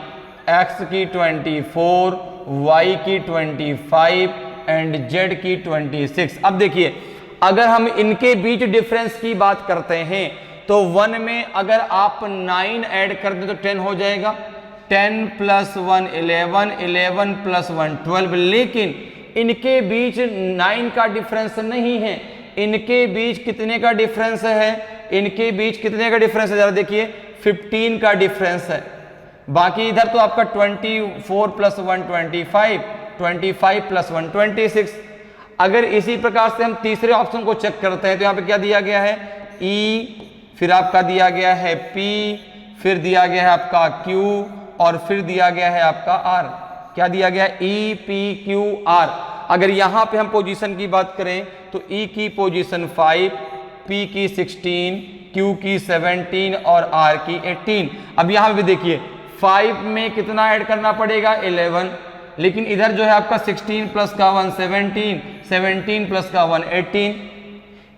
A: X की 24, Y की 25 एंड Z की 26। अब देखिए अगर हम इनके बीच डिफरेंस की बात करते हैं तो 1 में अगर आप 9 ऐड कर दें तो 10 हो जाएगा, 10 + 1 11, 11 + 1 12। लेकिन इनके बीच 9 का डिफरेंस नहीं है, इनके बीच कितने का डिफरेंस है, इनके बीच कितने का डिफरेंस है, जरा देखिए 15 का डिफरेंस है। बाकी इधर तो आपका 24 + 1 25, 25 + 1 26। अगर इसी प्रकार से हम तीसरे ऑप्शन को चेक करते हैं तो यहाँ पे क्या दिया गया है E, फिर आपका दिया गया है P, फिर दिया गया है आपका Q और फिर दिया गया है आपका R। क्या दिया गया है EPQR। अगर यहाँ पे हम पोजीशन की बात करें तो E की पोजीशन 5, P की 16, Q की 17 और R की 18। अब यहाँ पे देखिए 5 में कितना ऐड करना पड़ेगा 11, लेकिन इधर जो है आपका 16 + 1 17, 17 + 1 18।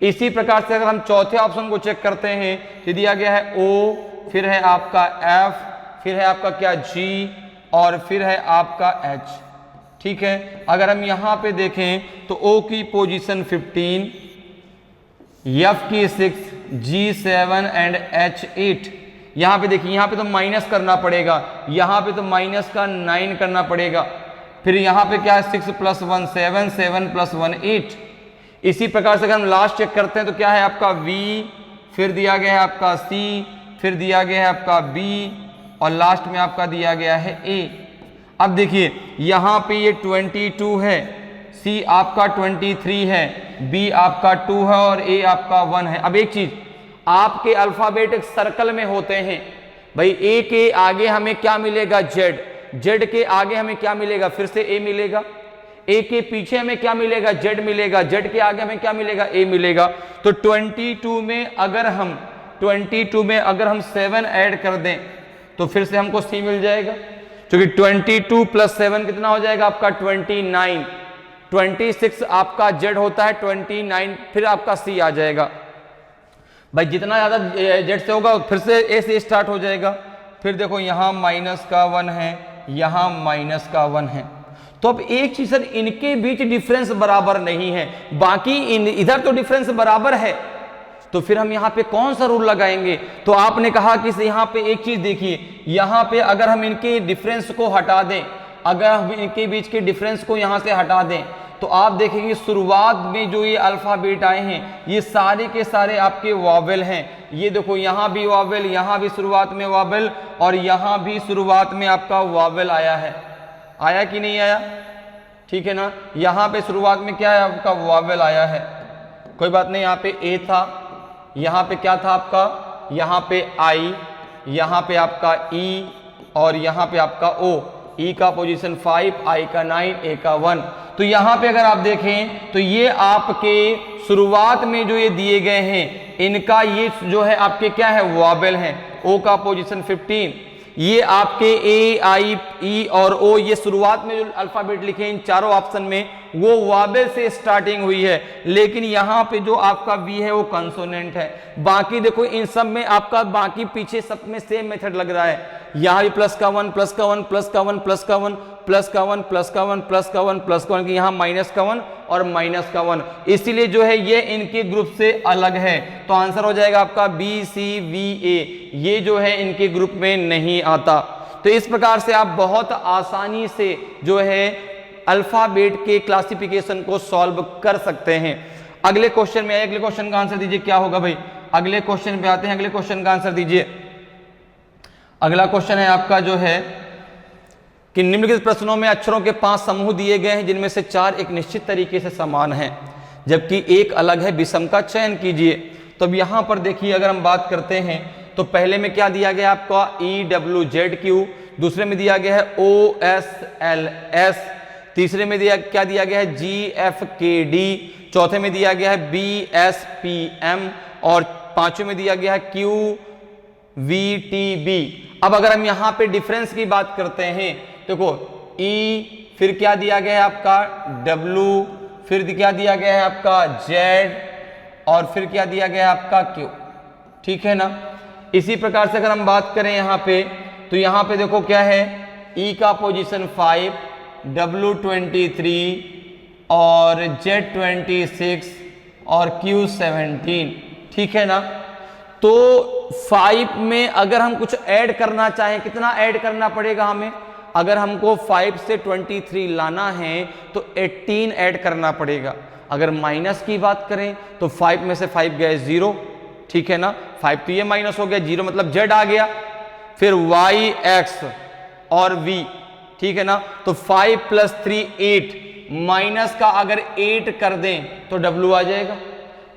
A: इसी प्रकार से अगर हम चौथे ऑप्शन को चेक करते हैं तो दिया गया है O, फिर है आपका F, फिर है आपका क्या G और फिर है आपका H। ठीक है। अगर हम यहां पे देखें तो O की पोजीशन 15, F की 6, G 7 एंड H 8। यहां पे देखिए यहां पे तो माइनस करना पड़ेगा, यहां पे तो माइनस का 9 करना पड़ेगा, फिर यहां पे क्या है 6 + 1 7, 7 + 1 8। इसी प्रकार से अगर हम लास्ट चेक करते हैं तो क्या है आपका V, फिर दिया गया है आपका C, फिर दिया गया है आपका B और लास्ट में आपका दिया गया है A। अब देखिए यहां पे ये 22 है, C आपका 23 है, B आपका 2 है और A आपका 1 है। अब एक चीज, आपके अल्फाबेट एक सर्कल में होते हैं भाई, A के आगे हमें क्या मिलेगा Z, Z के आगे हमें क्या मिलेगा, फिर से A मिलेगा, A के पीछे हमें क्या मिलेगा Z मिलेगा, Z के आगे हमें क्या मिलेगा A मिलेगा। तो 22 में अगर हम 7 ऐड कर दें तो फिर से हमको C मिल जाएगा, क्योंकि 22 + 7 कितना हो जाएगा आपका 29, 26 आपका Z होता है 29, फिर आपका C आ जाएगा। भाई जितना ज्यादा Z से होगा फिर से A से स्टार्ट हो जाएगा। फिर देखो यहां -1 है, यहां -1 है। तो अब एक चीज सर, इनके बीच डिफरेंस बराबर नहीं है, बाकी इधर तो डिफरेंस बराबर है, तो फिर हम यहाँ पे कौन सा रूल लगाएंगे। तो आपने कहा कि यहाँ पे एक चीज देखिए, यहाँ पे अगर हम इनके डिफरेंस को हटा दें, अगर हम इनके बीच के डिफरेंस को यहाँ से हटा दें तो आप देखेंगे शुरुआत में जो ये अल्फाबेट आए हैं ये सारे के सारे आपके वॉवेल हैं। ये देखो यहाँ भी वॉवेल, यहाँ भी शुरुआत में वॉवेल और यहाँ भी शुरुआत में आपका वॉवेल आया है, आया कि नहीं आया। ठीक है ना। यहाँ पे शुरुआत में क्या है आपका वॉवेल आया है, कोई बात नहीं। यहाँ पे A था, यहाँ पे क्या था आपका, यहाँ पे I, यहाँ पे आपका E और यहाँ पे आपका O। ई का पोजीशन 5, आई का 9, ए का 1। तो यहां पे अगर आप देखें तो ये आपके शुरुआत में जो ये दिए गए हैं इनका ये जो है आपके क्या है वॉवेल है। ओ का पोजीशन 15, ये आपके ए, आई, ई और ओ, ये शुरुआत में जो अल्फाबेट लिखे हैं इन चारों ऑप्शन में वो वॉवेल से स्टार्टिंग हुई है, लेकिन यहाँ पे जो आपका वी है वो कंसोनेंट है। बाकी देखो इन सब में आपका बाकी पीछे सब में सेम मेथड लग रहा है। यहाँ भी प्लस का 1, प्लस का 1, प्लस का 1, प्लस का 1, प्लस का 1, प्लस का 1, प्लस का 1, प्लस का 1 की यहाँ माइनस का 1 और माइनस का 1, इसीलिए जो है ये इनके ग्रुप से अलग है। तो आंसर हो जाएगा आपका बी, सी, वी, ए, ये जो है इनके ग्रुप में नहीं आता। तो इस प्रकार से आप बहुत आसानी से जो है अल्फाबेट के क्लासिफिकेशन को सॉल्व कर सकते हैं। अगले क्वेश्चन में आए, अगले क्वेश्चन का आंसर दीजिए, क्या होगा भाई। अगले क्वेश्चन पे आते हैं, अगले क्वेश्चन का आंसर दीजिए। अगला क्वेश्चन है आपका जो है कि निम्नलिखित प्रश्नों में अक्षरों के 5 समूह दिए गए हैं जिनमें से 4 एक निश्चित तरीके से समान हैं जबकि एक अलग है, विषम का चयन कीजिए। तो अब यहां पर देखिए अगर हम बात करते हैं तो पहले में क्या दिया गया आपका EWZQ, दूसरे में दिया गया है OSLS, तीसरे में क्या दिया गया है GFKD, चौथे में दिया गया है BSPM और पांचवें में दिया गया है QVTB। अब अगर हम यहां पे डिफरेंस की बात करते हैं देखो E, फिर क्या दिया गया है आपका W, फिर क्या दिया गया है आपका Z और फिर क्या दिया गया है आपका Q, ठीक है ना। इसी प्रकार से अगर हम बात करें यहाँ पे तो यहाँ पे देखो क्या है E का पोजीशन 5, W23 और Z26 और Q17, ठीक है ना। तो 5 में अगर हम कुछ ऐड करना चाहें, कितना ऐड करना पड़ेगा हमें, अगर हमको 5 से 23 लाना है तो 18 ऐड करना पड़ेगा। अगर माइनस की बात करें तो 5 में से 5 गए 0, ठीक है ना, 5 तो ये माइनस हो गया, 0 मतलब Z आ गया, फिर Y, X और V, ठीक है ना। तो 5 + 3 8, माइनस का अगर 8 कर दें तो W आ जाएगा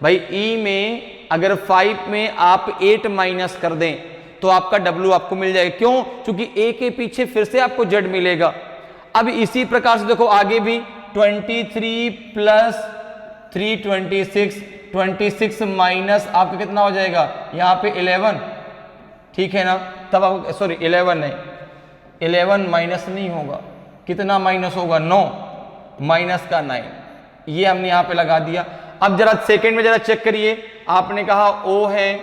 A: भाई। E में अगर 5 में आप 8 माइनस कर दें तो आपका W आपको मिल जाएगा, क्यों, क्योंकि A के पीछे फिर से आपको Z मिलेगा। अब इसी प्रकार से देखो आगे भी 23 + 3 26, 26 माइनस आपका कितना हो जाएगा यहाँ पे 11, ठीक है ना। तब आप सॉरी 11 नहीं, 11 माइनस नहीं होगा, कितना माइनस होगा 9, माइनस का 9, ये हमने यहाँ पे लगा दिया। अब जरा सेकंड में जरा चेक करिए, आपने कहा O है,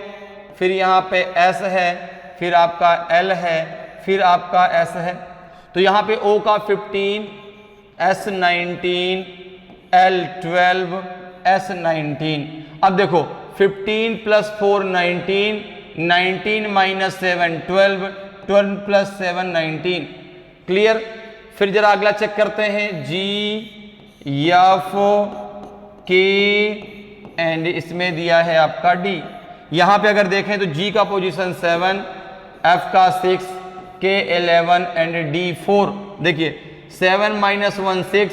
A: फिर यहाँ पे S है, फिर आपका L है, फिर आपका S है। तो यहाँ पे O का 15, S 19, L 12, S 19। अब देखो 15 + 4 19, 19 - 7 12, 12 + 7 19, क्लियर। फिर जरा अगला चेक करते हैं G, F, K एंड इसमें दिया है आपका D। यहां पे अगर देखें तो G का पोजीशन 7, F का 6, K 11 एंड D 4। देखिए 7 - 1 6,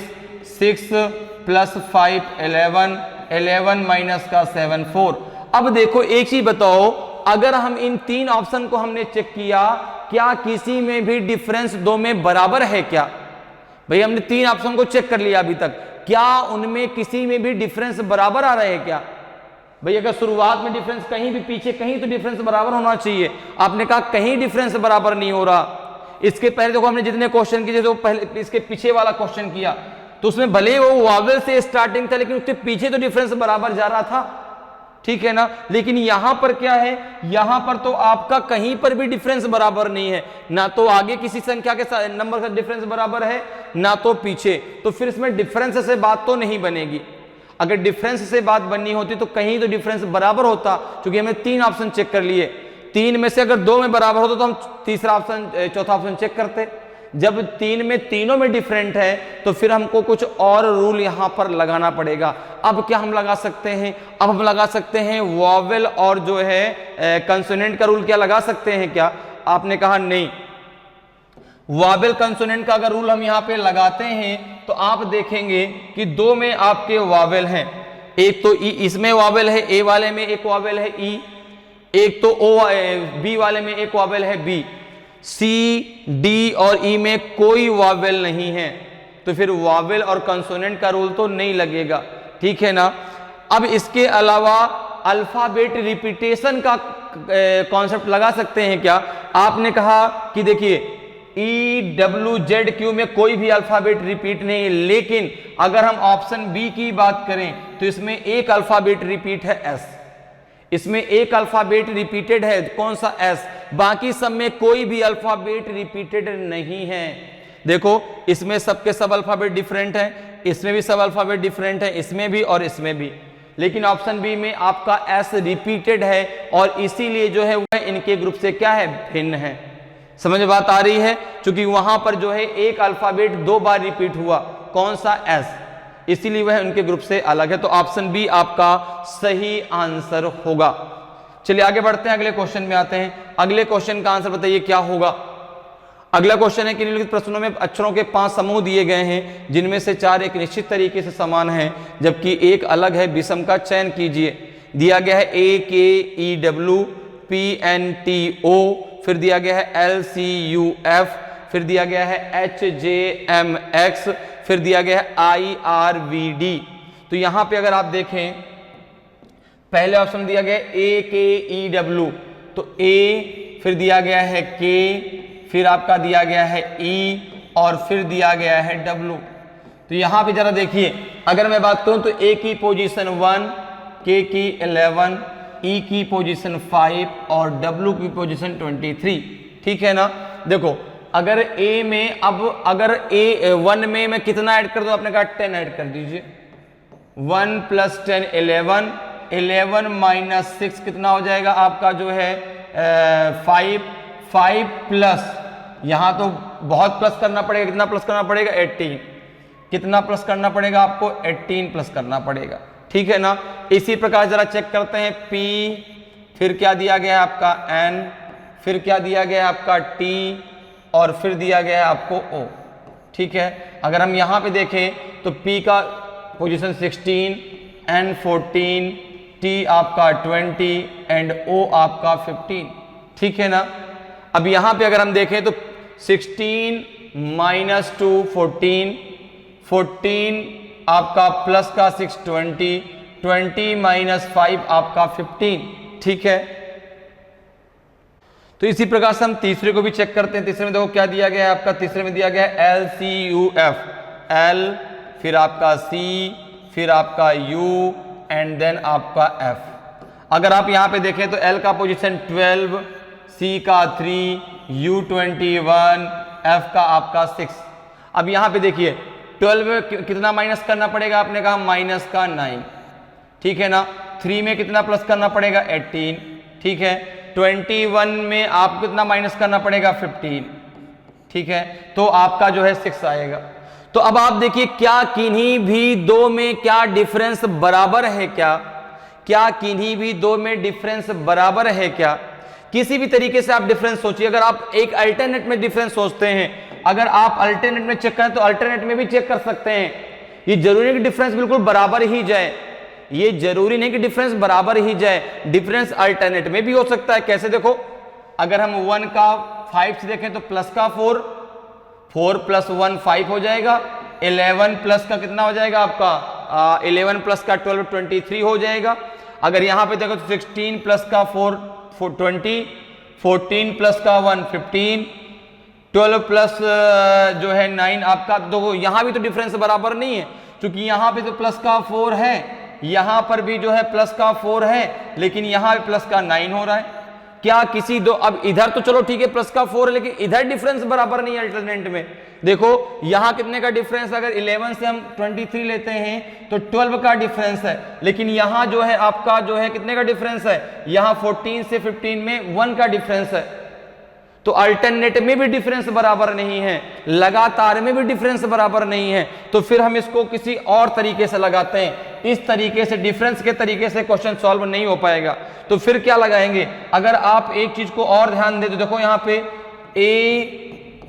A: 6 + 5 11, 11 माइनस का 7 4। अब देखो एक चीज बताओ, अगर हम इन 3 ऑप्शन को हमने चेक किया, क्या किसी में भी डिफरेंस 2 में बराबर है क्या। भाई हमने 3 ऑप्शन को चेक कर लिया अभी तक, क्या उनमें किसी में भी डिफरेंस बराबर आ रहे हैं क्या। भाई अगर शुरुआत में डिफरेंस कहीं भी पीछे कहीं तो डिफरेंस बराबर होना चाहिए, आपने कहा कहीं डिफरेंस बराबर नहीं हो रहा। इसके पहले देखो हमने जितने क्वेश्चन किए, तो पहले इसके पीछे वाला क्वेश्चन किया तो उसमें भले वो वावेल से स्टार्टिंग था लेकिन उसके पीछे तो डिफरेंस बराबर जा रहा था, ठीक है ना। लेकिन यहां पर क्या है, यहां पर तो आपका कहीं पर भी डिफरेंस बराबर नहीं है, ना तो आगे किसी संख्या के साथ नंबर का डिफरेंस बराबर है ना तो पीछे। तो फिर इसमें डिफरेंस से बात तो नहीं बनेगी। अगर डिफरेंस से बात बननी होती तो कहीं तो डिफरेंस बराबर होता, क्योंकि हमने 3 ऑप्शन चेक कर लिए, 3 में से अगर 2 में बराबर होता तो हम तीसरा ऑप्शन चौथा ऑप्शन चेक करते। जब 3 में तीनों में डिफरेंट है तो फिर हमको कुछ और रूल यहां पर लगाना पड़ेगा। अब क्या हम लगा सकते हैं, अब हम लगा सकते हैं वॉवेल और जो है कंसोनेंट का रूल क्या लगा सकते हैं क्या। आपने कहा नहीं, वॉवेल कंसोनेंट का अगर रूल हम यहां पे लगाते हैं तो आप देखेंगे कि 2 में आपके वॉवेल हैं, एक तो ई इसमें वॉवेल है, ए वाले में एक वॉवेल है ई, एक तो ओ बी वाले में एक वॉवेल है बी। सी, डी और ई में कोई वावेल नहीं है, तो फिर वावेल और कंसोनेंट का रूल तो नहीं लगेगा, ठीक है ना। अब इसके अलावा अल्फाबेट रिपीटेशन का कॉन्सेप्ट लगा सकते हैं क्या? आपने कहा कि देखिए ई, डब्ल्यू, जेड, क्यू में कोई भी अल्फाबेट रिपीट नहीं है, लेकिन अगर हम ऑप्शन बी की बात करें तो इसमें एक अल्फाबेट रिपीट है एस, इसमें एक अल्फाबेट रिपीटेड है, कौन सा? एस। बाकी सब में कोई भी अल्फाबेट रिपीटेड नहीं है। देखो इसमें सबके सब अल्फाबेट डिफरेंट हैं, इसमें भी सब अल्फाबेट डिफरेंट है, इसमें भी और इसमें भी, लेकिन ऑप्शन बी में आपका एस रिपीटेड है और इसीलिए जो है वह इनके ग्रुप से क्या है? भिन्न है। समझ में बात आ रही है? क्योंकि वहां पर जो है एक अल्फाबेट 2 बार रिपीट हुआ, कौन सा? एस, इसीलिए वह उनके ग्रुप से अलग है। तो ऑप्शन बी आपका सही आंसर होगा। चलिए आगे बढ़ते हैं, अगले क्वेश्चन में आते हैं। अगले क्वेश्चन का आंसर बताइए क्या होगा। अगला क्वेश्चन है कि निम्नलिखित प्रश्नों में अक्षरों के 5 समूह दिए गए हैं, जिनमें से 4 एक निश्चित तरीके से समान हैं जबकि एक अलग है, विषम का चयन कीजिए। दिया गया है ए, के, ई, डब्ल्यू, पी, एन, टी, ओ, फिर दिया गया है एल, सी, यू, एफ, फिर दिया गया है एच, जे, एम, एक्स, फिर दिया गया है आई, आर, वी, डी। तो यहां पे अगर आप देखें, पहले ऑप्शन दिया गया है ए, के, ई, डब्ल्यू, तो ए, फिर दिया गया है के, फिर आपका दिया गया है ई और फिर दिया गया है डब्ल्यू। तो यहां पे जरा देखिए, अगर मैं बात करूं तो ए की पोजीशन 1, के की 11, ई की पोजीशन 5 और डब्ल्यू की पोजीशन 23, ठीक है ना। देखो अगर ए में, अब अगर ए 1 में मैं कितना ऐड कर दूं? आपने कहा 10 ऐड कर दीजिए। 1 + 10 11, 11 - 6 कितना हो जाएगा आपका जो है 5 प्लस, यहां तो बहुत प्लस करना पड़ेगा, कितना प्लस करना पड़ेगा? 18। कितना प्लस करना पड़ेगा आपको? 18 प्लस करना पड़ेगा, ठीक है ना। इसी प्रकार जरा चेक करते हैं P, फिर क्या दिया गया है आपका N, फिर क्या दिया गया है आपका T और फिर दिया गया है आपको O, ठीक है। अगर हम यहां पे देखें तो P का पोजीशन 16, N 14, T आपका 20 एंड O आपका 15, ठीक है ना। अब यहां पे अगर हम देखें तो 16 - 2 14, 14 आपका प्लस का 6 20, 20 - 5 आपका 15, ठीक है। तो इसी प्रकार से हम तीसरे को भी चेक करते हैं। तीसरे में देखो क्या दिया गया है आपका, तीसरे में दिया गया है L, C, U, F, L, फिर आपका सी, फिर आपका यू एंड देन आपका एफ। अगर आप यहां पे देखें तो एल का पोजीशन 12, सी का 3, यू 21, एफ का आपका 6। अब यहां पे देखिए 12 में कितना माइनस करना पड़ेगा? आपने कहा माइनस का 9, ठीक है ना। 3 में कितना प्लस करना पड़ेगा? 18, ठीक है। 21 में आप कितना माइनस करना पड़ेगा? 15, ठीक है। तो आपका जो है 6 आएगा। तो अब आप देखिए क्या किन्हीं भी दो में क्या डिफरेंस बराबर है क्या? क्या किन्हीं भी दो में डिफरेंस बराबर है क्या? किसी भी तरीके से आप डिफरेंस सोचिए। अगर आप एक अल्टरनेट में डिफरेंस सोचते हैं, अगर आप अल्टरनेट में चेक करें तो अल्टरनेट में भी चेक कर सकते हैं। ये जरूरी नहीं कि डिफरेंस बिल्कुल बराबर ही जाए, ये जरूरी नहीं कि डिफरेंस बराबर ही जाए, डिफरेंस अल्टरनेट में भी हो सकता है। कैसे? देखो अगर हम 1 का 5 से देखें तो प्लस का 4, 4 + 1 5 हो जाएगा। 11 प्लस का कितना हो जाएगा आपका 11 प्लस का 12 23 हो जाएगा। अगर यहां पे देखो तो 16 प्लस का 4 20, 14 प्लस का 1 15, 12 प्लस जो है 9 आपका। देखो यहां भी तो डिफरेंस बराबर नहीं है, क्योंकि यहां पे तो प्लस का 4 है, यहां पर भी जो है प्लस का 4 है, लेकिन यहां पे प्लस का 9 हो रहा है। क्या किसी दो, अब इधर तो चलो ठीक है प्लस का 4 है, लेकिन इधर डिफरेंस बराबर नहीं है अल्टरनेट में। देखो यहां कितने का डिफरेंस, अगर 11 से हम 23 लेते हैं तो 12 का डिफरेंस है, लेकिन यहां जो है आपका जो है कितने का डिफरेंस है, यहां 14 से 15 में 1 का डिफरेंस है। तो अल्टरनेट में भी डिफरेंस बराबर नहीं है, लगातार में भी डिफरेंस बराबर नहीं है। तो फिर हम इसको किसी और तरीके से लगाते हैं। इस तरीके से डिफरेंस के तरीके से क्वेश्चन सॉल्व नहीं हो पाएगा। तो फिर क्या लगाएंगे? अगर आप एक चीज को और ध्यान दें तो देखो यहां पे ए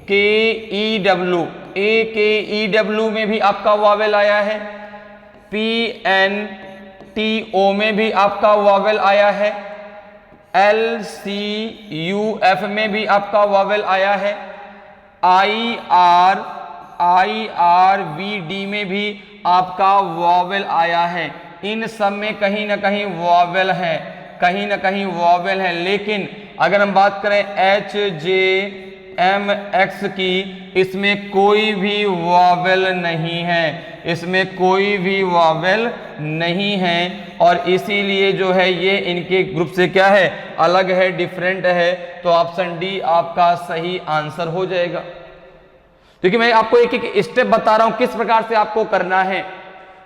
A: के ई डब्ल्यू, ए के ई डब्ल्यू में भी आपका वावेल आया है, पी एन टी ओ में भी आपका वावेल आया है, LCUF में भी आपका वॉवेल आया है, IRVD में भी आपका वॉवेल आया है। इन सब में कहीं ना कहीं वॉवेल है, कहीं ना कहीं वॉवेल है। लेकिन अगर हम बात करें HJMX की, इसमें कोई भी वॉवेल नहीं है, इसमें कोई भी वॉवेल नहीं है, और इसीलिए जो है ये इनके ग्रुप से क्या है, अलग है, डिफरेंट है। तो ऑप्शन डी आपका सही आंसर हो जाएगा। क्योंकि मैं आपको एक एक स्टेप बता रहा हूं किस प्रकार से आपको करना है।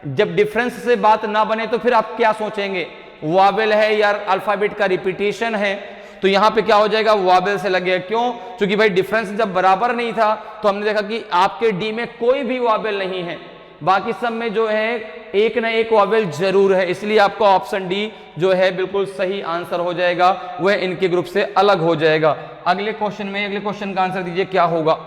A: जब डिफरेंस से बात ना बने तो फिर आप क्या सोचेंगे, वॉवेल है या अल्फाबेट का रिपीटेशन है, तो यहां पे क्या हो जाएगा, वॉवेल से लगेगा। क्यों? क्योंकि भाई डिफरेंस जब बराबर नहीं था तो हमने देखा कि आपके डी में कोई भी वॉवेल नहीं है, बाकी सब में जो है एक ना एक वॉवेल जरूर है, इसलिए आपका ऑप्शन डी जो है बिल्कुल सही आंसर हो जाएगा, वह इनके ग्रुप से अलग हो जाएगा। अगले क्वेश्चन का आंसर दीजिए क्या होगा।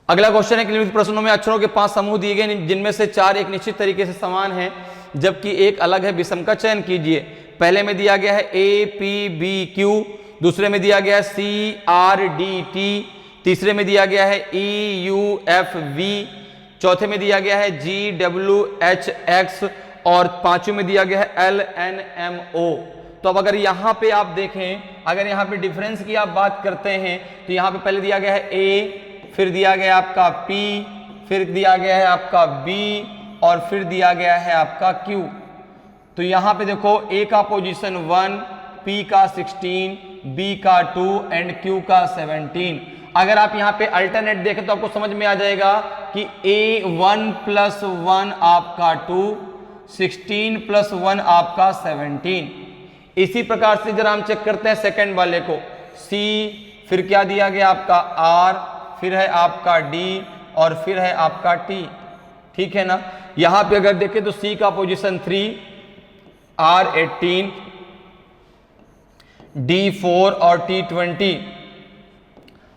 A: अगला क्वेश्चन है कि निम्नलिखित प्रश्नों में अक्षरों के 5 समूह दिए गए जिनमें से 4 एक निश्चित तरीके से समान हैं जबकि एक अलग है, विषम का चयन कीजिए। पहले में दिया गया है APBQ, दूसरे में दिया गया है CRDT, तीसरे में दिया गया है EUFV, चौथे में दिया गया है GWHX और पांचवें में दिया गया है LNMO। तो अब अगर यहां पे आप देखें, अगर यहां पे डिफरेंस की आप बात करते हैं तो यहां पे पहले दिया गया है A, फिर दिया गया आपका P, फिर दिया गया है आपका B और फिर दिया गया है आपका Q। तो यहां पे देखो A का पोजीशन 1, P का 16, B का 2 एंड Q का 17। अगर आप यहां पे अल्टरनेट देखें तो आपको समझ में आ जाएगा कि A1 + 1 आपका 2, 16 + 1 आपका 17। इसी प्रकार से जरा हम चेक करते हैं सेकंड वाले को, C, फिर क्या दिया गया आपका R, फिर है आपका D और फिर है आपका T। ठीक है ना। यहां पे अगर देखें तो C का पोजीशन 3, R 18, D 4 और T 20।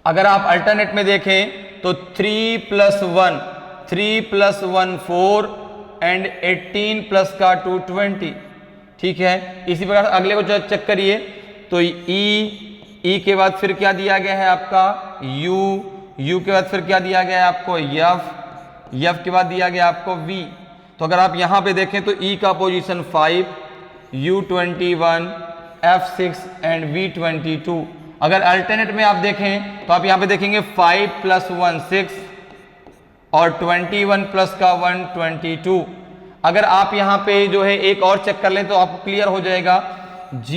A: अगर आप अल्टरनेट में देखें तो 3 + 1 4 एंड 18 प्लस का 2 20। ठीक है। इसी प्रकार अगले को चेक करिए तो E के बाद फिर क्या दिया गया है आपका U के बाद फिर क्या दिया गया है आपको F के बाद दिया गया आपको V। तो अगर आप यहां पे देखें तो E का position 5, U 21, F 6 and V 22। अगर अल्टरनेट में आप देखें तो आप यहां पे देखेंगे 5 + 1 6 और 21 प्लस का 1 22। अगर आप यहां पे जो है एक और चेक कर लें तो आपको क्लियर हो जाएगा। G,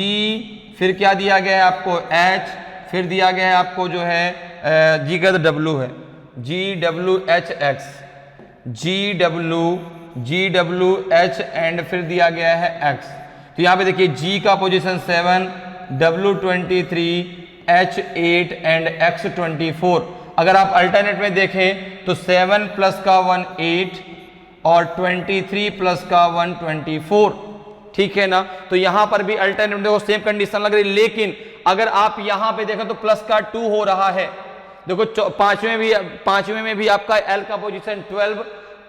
A: फिर क्या दिया गया है आपको H, फिर दिया गया है आपको जो है G का तो W है, GWHX, GWH एंड फिर दिया गया है X। तो यहां पे देखिए G का position 7, W 23, H 8 and X 24। अगर आप अल्टरनेट में देखें तो 7 प्लस का 1 8 और 23 प्लस का 1 24। ठीक है ना। तो यहां पर भी अल्टरनेट देखो सेम कंडीशन लग रही, लेकिन अगर आप यहां पे देखें तो प्लस का 2 हो रहा है। देखो पांचवें में भी आपका L का पोजीशन 12,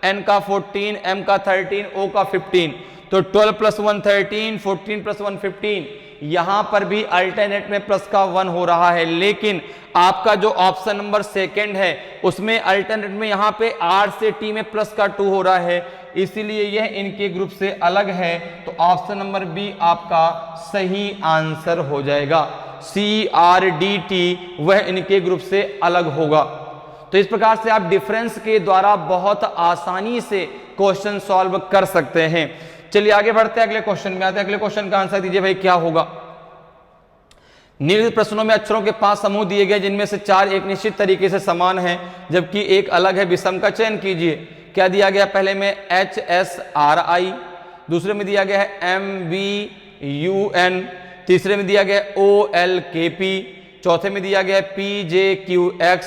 A: N का 14, M का 13, O का 15। तो 12 + 1 13, 14 + 1 15। यहां पर भी अल्टरनेट में प्लस का 1 हो रहा है, लेकिन आपका जो ऑप्शन नंबर सेकंड है उसमें अल्टरनेट में यहां पे R से T में प्लस का 2 हो रहा है, इसीलिए यह इनके ग्रुप से अलग है। तो ऑप्शन नंबर बी आपका सही आंसर हो जाएगा। CRDT वह इनके ग्रुप से अलग होगा। तो इस प्रकार से आप डिफरेंस के द्वारा बहुत आसानी से क्वेश्चन सॉल्व कर सकते हैं। चलिए आगे बढ़ते हैं, अगले क्वेश्चन में आते हैं। अगले क्वेश्चन का आंसर दीजिए भाई क्या होगा। निम्नलिखित प्रश्नों में अक्षरों के 5 समूह दिए गए जिनमें से 4 एक निश्चित तरीके से समान हैं जबकि एक अलग है, विषम का चयन कीजिए। क्या दिया गया, पहले में HSRI, दूसरे में दिया गया है MVUN, तीसरे में दिया गया है OLKP, चौथे में दिया गया है PJQX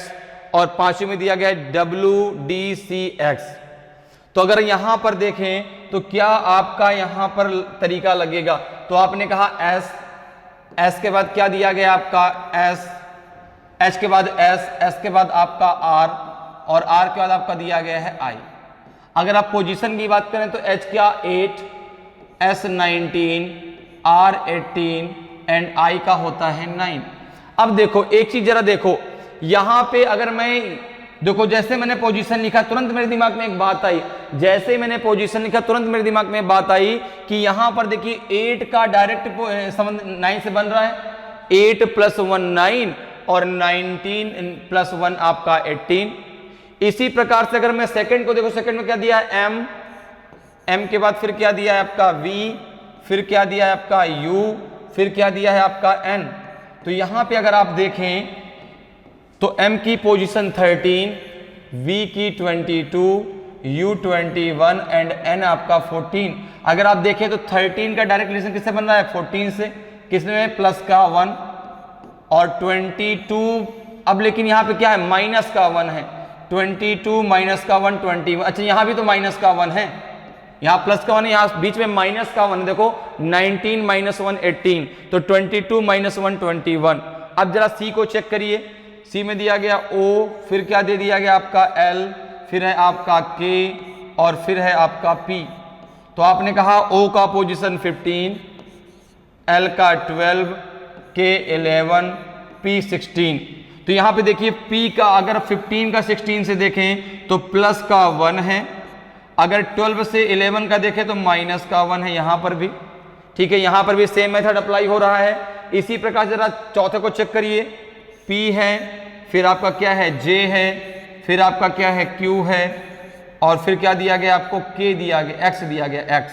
A: और पांचवें में दिया गया है WDCX। तो अगर यहां पर देखें तो क्या आपका यहां पर तरीका लगेगा, तो आपने कहा S के बाद क्या दिया गया आपका S, H के बाद S के बाद आपका R और R के बाद आपका दिया गया है I। अगर आप पोजीशन की बात करें तो H का 8, S 19, R 18 एंड I का होता है 9। अब देखो एक चीज जरा देखो, यहां पे अगर मैं देखो जैसे मैंने पोजीशन लिखा तुरंत मेरे दिमाग में एक बात आई, जैसे मैंने पोजीशन लिखा तुरंत मेरे दिमाग में बात आई कि यहां पर देखिए 8 का डायरेक्ट संबंध 9 से बन रहा है, 8 + 1 9 और 19 + 1 आपका 18। इसी प्रकार से अगर मैं सेकंड को देखो, सेकंड में क्या दिया है m, m के बाद फिर क्या दिया है आपका v, फिर क्या दिया है आपका u, फिर क्या दिया है आपका n। तो यहां पे अगर आप देखें तो m की पोजीशन 13, v की 22, u 21 एंड n आपका 14। अगर आप देखें तो 13 का डायरेक्ट रिलेशन किससे बन रहा है, 14 से, किसमें प्लस का 1, और 22 अब लेकिन यहां पे क्या है माइनस का 1 है, 22 माइनस का 1 21। अच्छा यहां भी तो माइनस का 1 है, यहां प्लस का 1 है, यहां बीच में माइनस का 1 देखो, 19 - 1 18, तो 22 - 1 21। अब जरा c को चेक करिए, c में दिया गया o, फिर क्या दे दिया गया आपका l, फिर है आपका k और फिर है आपका p। तो आपने कहा o का पोजीशन 15, l का 12, k 11, p 16। तो यहां पे देखिए p का अगर 15 का 16 से देखें तो प्लस का 1 है, अगर 12 से 11 का देखें तो माइनस का 1 है यहां पर भी, ठीक है, यहां पर भी सेम मेथड अप्लाई हो रहा है। इसी प्रकार जरा चौथे को चेक करिए, p है, फिर आपका क्या है j है, फिर आपका क्या है q है, और फिर क्या दिया गया आपको k दिया गया, x दिया गया x,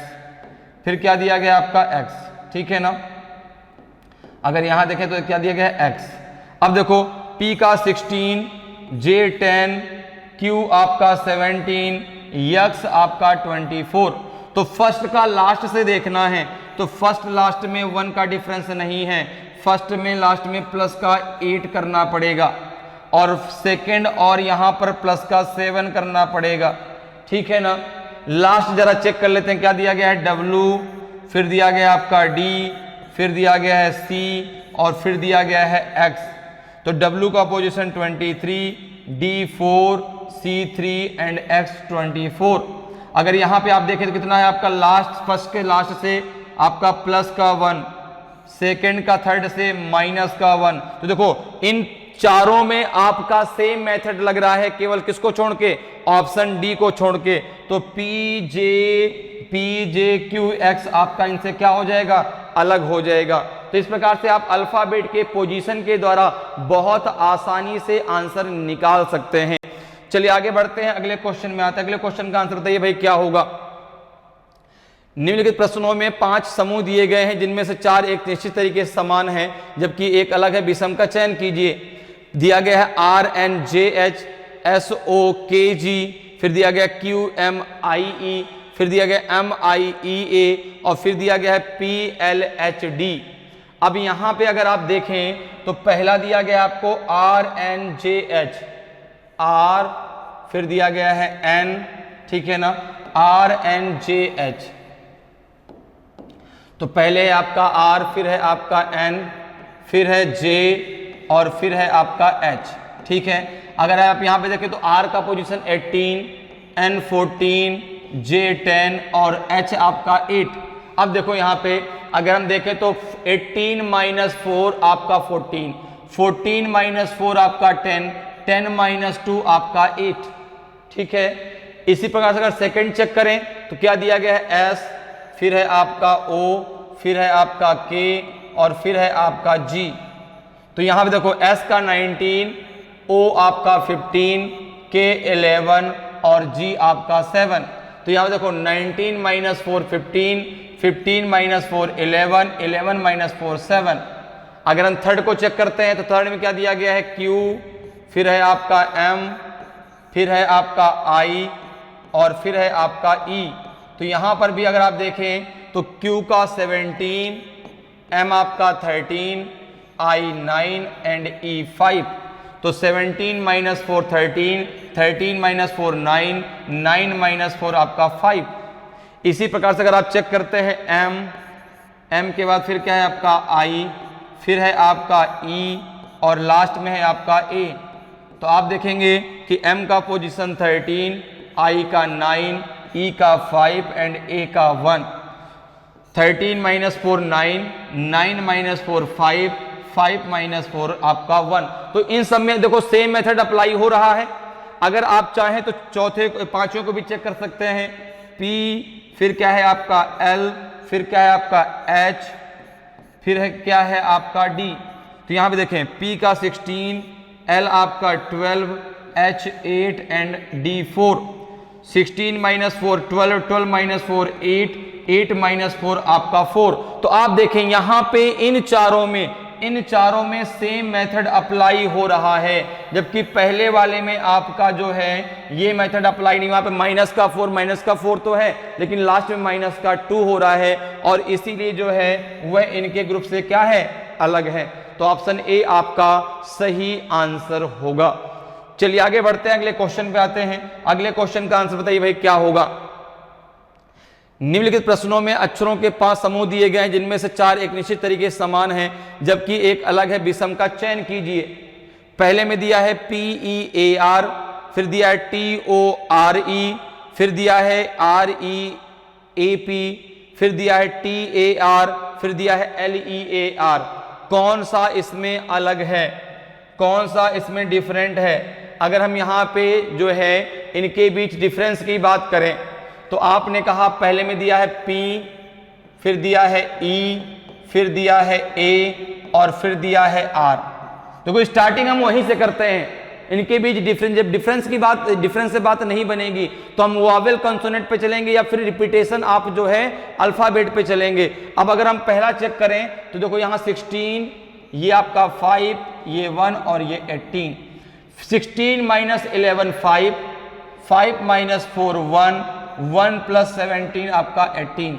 A: फिर क्या दिया गया आपका x, ठीक है ना। अगर यहां देखें तो क्या दिया गया x। अब देखो p का 16, j 10, q आपका 17, x आपका 24। तो फर्स्ट का लास्ट से देखना है तो फर्स्ट लास्ट में 1 का डिफरेंस नहीं है, फर्स्ट में लास्ट में प्लस का 8 करना पड़ेगा, और सेकंड और यहां पर प्लस का 7 करना पड़ेगा, ठीक है ना। लास्ट जरा चेक कर लेते हैं, क्या दिया गया है w, फिर दिया गया आपका d, फिर दिया गया है c और फिर दिया गया है x। तो w का position 23, d 4, c 3 and x 24। अगर यहां पे आप देखें तो कितना है आपका लास्ट, फर्स्ट के लास्ट से आपका प्लस का 1, सेकंड का थर्ड से माइनस का 1। तो देखो इन चारों में आपका सेम मेथड लग रहा है, केवल किसको छोड़ के, ऑप्शन डी को छोड़ के। तो पी जे क्यू एक्स आपका इनसे क्या हो जाएगा, अलग हो जाएगा। तो इस प्रकार से आप अल्फाबेट के पोजीशन के द्वारा बहुत आसानी से आंसर निकाल सकते हैं। चलिए आगे बढ़ते हैं, अगले क्वेश्चन में आते हैं। अगले क्वेश्चन का आंसर बताइए भाई क्या होगा। निम्नलिखित प्रश्नों में 5 समूह दिए गए हैं, जिनमें से 4 एक निश्चित तरीके से समान है जबकि एक अलग है, विषम का चयन कीजिए। दिया गया है R N J H S O K G, फिर दिया गया क्यू एम आई ई, फिर दिया गया एम आई ई ए और फिर दिया गया है पी एल एच डी। अब यहां पे अगर आप देखें तो पहला दिया गया आपको R N J H, R फिर दिया गया है एन, ठीक है ना, आर एन जे एच। तो पहले है आपका आर, फिर है आपका एन, फिर है जे और फिर है आपका एच, ठीक है। अगर आप यहां पे देखें तो आर का पोजीशन 18, एन 14, जे 10 और एच आपका 8। अब देखो यहां पे अगर हम देखें तो 18 - 4 आपका 14, 14 - 4 आपका 10, 10 - 2 आपका 8, ठीक है। इसी प्रकार से अगर सेकंड चेक करें तो क्या दिया गया है एस, फिर है आपका ओ, फिर है आपका के और फिर है आपका जी। तो यहां पे देखो एस का 19, ओ आपका 15, के 11 और जी आपका 7। तो यहां पे देखो 19 - 4 15, 15 - 4 11, 11 - 4 7। अगर हम थर्ड को चेक करते हैं तो थर्ड में क्या दिया गया है क्यू, फिर है आपका एम, फिर है आपका आई और फिर है आपका ई। तो यहां पर भी अगर आप देखें तो Q का 17, M आपका 13, I 9 एंड E 5। तो 17 - 4 13, 13 - 4 9, 9 - 4 आपका 5। इसी प्रकार से अगर आप चेक करते हैं M के बाद फिर क्या है आपका I, फिर है आपका E और लास्ट में है आपका A। तो आप देखेंगे कि M का पोजीशन 13, I का 9, E का 5 एंड A का 1। 13 माइनस 4 9, 9 माइनस 4 5, 5 माइनस 4 आपका 1। तो इन सब में देखो सेम मेथड अप्लाई हो रहा है। अगर आप चाहें तो चौथे पांचों को भी चेक कर सकते हैं। P, फिर क्या है आपका L, फिर क्या है आपका H, फिर है क्या है आपका D। तो यहां पे देखें P का 16, L आपका 12, H 8 and D 4। 16 minus 4 12, 12 minus 4 8, 8 minus 4 आपका 4। तो आप देखें यहां पे इन चारों में सेम मेथड अप्लाई हो रहा है, जबकि पहले वाले में आपका जो है ये मेथड अप्लाई नहीं। वहां पे माइनस का 4 तो है, लेकिन लास्ट में माइनस का 2 हो रहा है, और इसीलिए जो है वह इनके ग्रुप से क्या है, अलग है। तो ऑप्शन ए आपका सही आंसर होगा। चलिए आगे बढ़ते हैं, अगले क्वेश्चन पे आते हैं। अगले क्वेश्चन का आंसर बताइए भाई क्या होगा। निम्नलिखित प्रश्नों में अक्षरों के 5 समूह दिए गए हैं, जिनमें से 4 एक निश्चित तरीके से समान हैं जबकि एक अलग है। विषम का चयन कीजिए। पहले में दिया है PEAR, फिर दिया है TORE, फिर दिया है REAP, फिर दिया है TAR, फिर दिया है LEAR। कौन सा इसमें अलग है, कौन सा इसमें डिफरेंट है? अगर हम यहाँ पे जो है इनके बीच डिफरेंस की बात करें तो आपने कहा पहले में दिया है P, फिर दिया है E, फिर दिया है A और फिर दिया है R। देखो स्टार्टिंग हम वहीं से करते हैं। इनके बीच डिफरेंस, जब डिफरेंस से बात नहीं बनेगी तो हम वोवेल कंसोनेंट पे चलेंगे या फिर रिपीटेशन आप जो है अल्फाबेट पे चलेंगे। अब अगर हम पहला चेक करें तो देखो यहाँ 16, ये आपका 5, ये 1 और ये 18। 16 माइनस 11 5, 5 माइनस 4 1, 1 प्लस 17 आपका 18।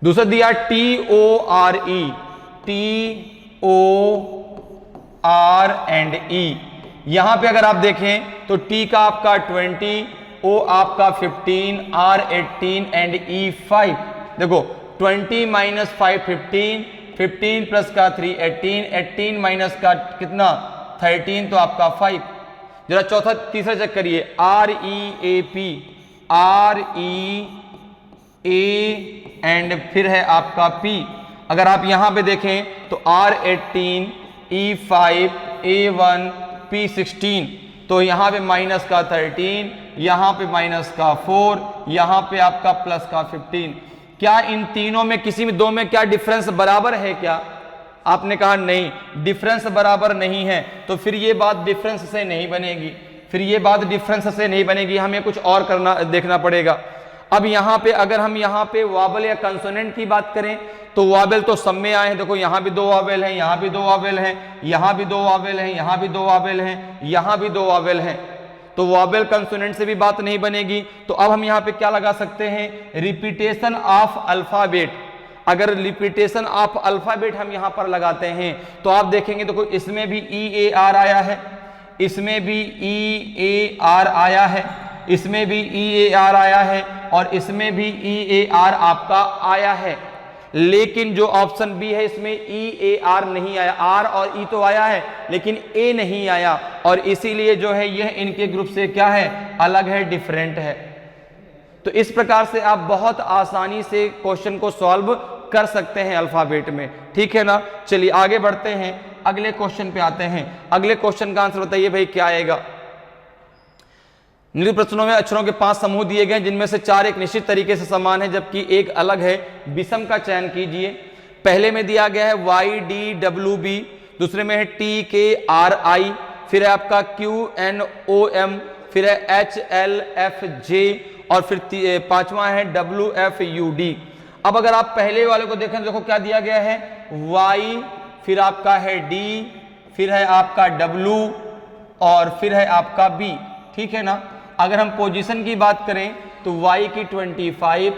A: दूसरा दिया TORE, TOR एंड E। यहां पे अगर आप देखें तो T का आपका 20, O आपका 15, R 18 एंड E 5। देखो 20 माइनस 5 15, 15 प्लस का 3 18, 18 माइनस का कितना 13 तो आपका 5। जरा तीसरा चेक करिए REAP, REA एंड फिर है आपका P। अगर आप यहां पे देखें तो R 18, E 5, A1, P 16। तो यहां पे माइनस का 13, यहां पे माइनस का 4, यहां पे आपका प्लस का 15। क्या इन तीनों में किसी में दो में क्या डिफरेंस बराबर है क्या? आपने कहा नहीं, डिफरेंस बराबर नहीं है। तो फिर ये बात डिफरेंस से नहीं बनेगी, हमें कुछ और देखना पड़ेगा। अब यहाँ पे अगर हम यहाँ पे वावेल या कंसोनेंट की बात करें तो वावेल तो सब में आए हैं। देखो यहाँ भी 2 वावेल हैं, यहाँ भी 2 वावेल हैं, यहाँ भी 2 वावेल हैं, यहाँ भी 2 वावेल हैं, यहाँ भी 2 वावेल हैं। तो वावेल कंसोनेंट से भी बात नहीं बनेगी। तो अब हम यहाँ पे क्या लगा सकते हैं, रिपीटेशन ऑफ अल्फाबेट। अगर रिपीटेशन ऑफ अल्फाबेट हम यहाँ पर लगाते हैं तो आप देखेंगे देखो इसमें भी EAR आया है, इसमें भी EAR आया है, इसमें भी EAR आया है और इसमें भी EAR आपका आया है। लेकिन जो ऑप्शन बी है इसमें EAR नहीं आया। R और E तो आया है लेकिन A नहीं आया, और इसीलिए जो है यह इनके ग्रुप से क्या है, अलग है, डिफरेंट है। तो इस प्रकार से आप बहुत आसानी से क्वेश्चन को सॉल्व कर सकते हैं अल्फाबेट में, ठीक है ना। चलिए आगे बढ़ते हैं, अगले क्वेश्चन पे आते हैं। अगले क्वेश्चन का आंसर बताइए भाई क्या आएगा। निम्नलिखित प्रश्नों में अक्षरों के 5 समूह दिए गए, जिनमें से 4 एक निश्चित तरीके से समान है जबकि एक अलग है। विषम का चयन कीजिए। पहले में दिया गया है YDWB, दूसरे में है TKRI, फिर है आपका QNOM, फिर है HLFJ और फिर पांचवा है WFUD। अब अगर आप पहले वाले को देखें तो देखो क्या दिया गया है, Y, फिर आपका है D, फिर है आपका W और फिर है आपका B, ठीक है ना। अगर हम पोजीशन की बात करें तो Y की 25,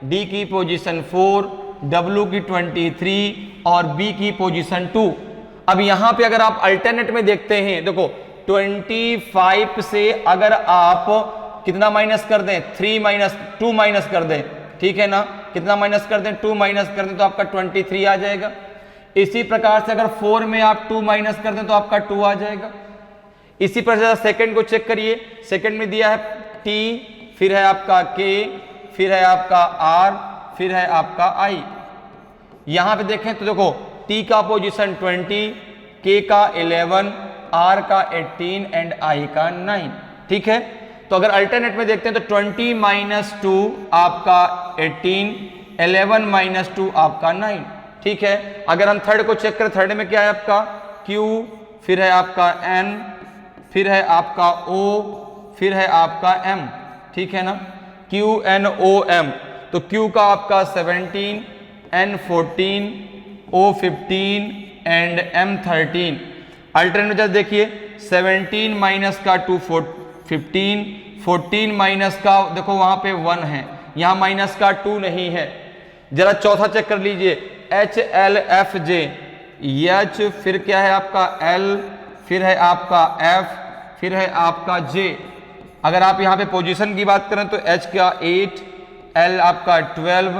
A: D की पोजीशन 4, W की 23 और B की पोजीशन 2। अब यहां पे अगर आप अल्टरनेट में देखते हैं, देखो 25 से अगर आप कितना माइनस कर दें, 2 माइनस कर दें, ठीक है ना। कितना माइनस कर दें, 2 माइनस कर दें तो आपका 23 आ जाएगा। इसी प्रकार से अगर 4 में आप 2 माइनस कर दें तो आपका 2 आ जाएगा। इसी प्रकार से सेकंड को चेक करिए। सेकंड में दिया है T, फिर है आपका K, फिर है आपका R, फिर है आपका I। यहां पे देखें तो देखो T का पोजीशन 20, K का 11, R का 18 एंड I का 9। ठीक है, तो अगर अल्टरनेट में देखते हैं तो 20 माइनस 2 आपका 18, 11 माइनस 2 आपका 9। ठीक है, अगर हम थर्ड को चेक करें, थर्ड में क्या है आपका Q, फिर है आपका N, फिर है आपका O, फिर है आपका M। ठीक है ना, Q N O M। तो Q का आपका 17, N 14, O 15 and M 13। Alternate जब देखिए 17 माइनस का 2 15, 14 माइनस का देखो वहां पे 1 है, यहां माइनस का 2 नहीं है। जरा चौथा चेक कर लीजिए H L F J, H फिर क्या है आपका L, फिर है आपका F, फिर है आपका J। अगर आप यहाँ पे पोजीशन की बात करें तो H का 8, L आपका 12,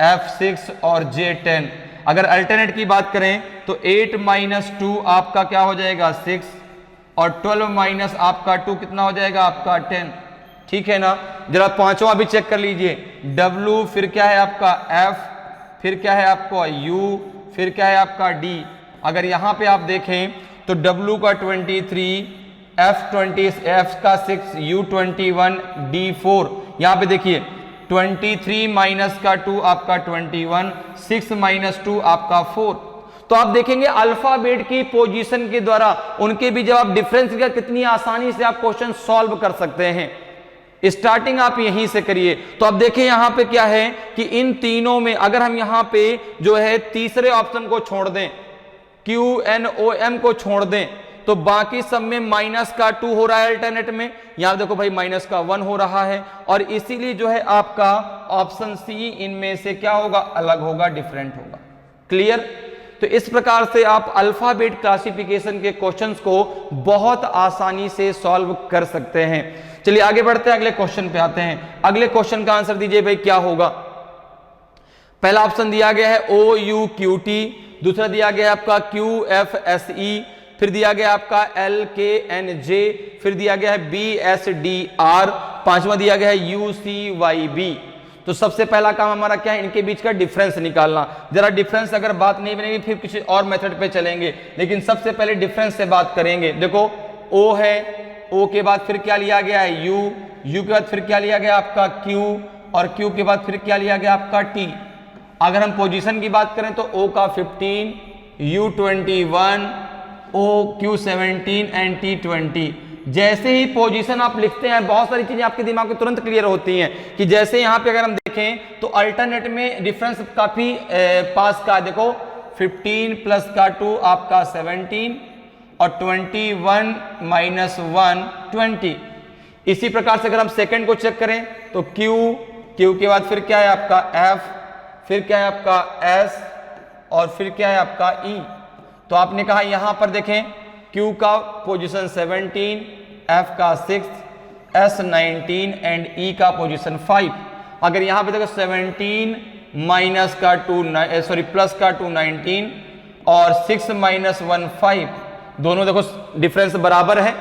A: F 6 और J 10। अगर अल्टरनेट की बात करें तो 8 माइनस 2 आपका क्या हो जाएगा 6 और 12 माइनस आपका 2 कितना हो जाएगा आपका 10। ठीक है ना, जरा पांचवा भी चेक कर लीजिए W, फिर क्या है आपका F, फिर क्या है आपका U, फिर क्या है आपका D। अगर यहां पे आप देखें तो W का 23, F 20, F का 6, U 21, D 4। यहां पे देखिए 23 माइनस का 2 आपका 21, 6 माइनस 2 आपका 4। तो आप देखेंगे अल्फाबेट की पोजीशन के द्वारा उनके भी जब आप डिफरेंस का कितनी आसानी से आप क्वेश्चन सॉल्व कर सकते हैं। स्टार्टिंग आप यहीं से करिए। तो अब देखें यहां पे क्या है कि इन तीनों में अगर हम यहां पे जो है तीसरे ऑप्शन को छोड़ दें, Q N O M को छोड़ दें, तो बाकी सब में माइनस का 2 हो रहा है अल्टरनेट में। यहां देखो भाई माइनस का 1 हो रहा है और इसीलिए जो है आपका ऑप्शन सी इनमें से क्या होगा, अलग होगा, डिफरेंट होगा। क्लियर। तो इस प्रकार से आप अल्फाबेट क्लासिफिकेशन के क्वेश्चंस को बहुत आसानी से सॉल्व कर सकते हैं। चलिए आगे बढ़ते हैं, अगले क्वेश्चन पे आते हैं। अगले क्वेश्चन का आंसर दीजिए भाई क्या होगा। पहला ऑप्शन दिया गया है OUQT, दूसरा दिया गया है आपका QFSE, फिर दिया गया आपका LKNJ, फिर दिया गया है BSDR, पांचवा दिया गया है UCYB। तो सबसे पहला काम हमारा क्या है, इनके बीच का डिफरेंस निकालना। जरा डिफरेंस अगर बात नहीं बनेगी फिर किसी और मेथड पे चलेंगे, लेकिन सबसे पहले डिफरेंस से बात करेंगे। देखो O है, O के बाद फिर क्या लिया गया है U, U के बाद फिर क्या लिया गया आपका Q और Q के बाद फिर क्या लिया गया आपका T। अगर हम पोजीशन की बात करें तो O का 15, U 21, O Q 17 and T 20। जैसे ही पोजीशन आप लिखते हैं बहुत सारी चीजें आपके दिमाग में तुरंत क्लियर होती हैं कि जैसे यहाँ पे अगर हम देखें तो अल्टरनेट में डिफरेंस काफी पास का। देखो 15 प्लस का 2 आपका 17 और 21 माइनस 1 20। इसी प्रकार से अगर हम सेकंड को चेक करें तो Q के बाद फिर क्या है आपका F, फिर क्या है आपका S और फिर क्या है आपका E। तो आपने कहा यहां पर देखें Q का पोजीशन 17, F का 6, S 19 एंड E का पोजीशन 5। अगर यहां पे देखो 17 माइनस का 2 सॉरी प्लस का 2 19 और 6 माइनस 1 5, दोनों देखो डिफरेंस बराबर है।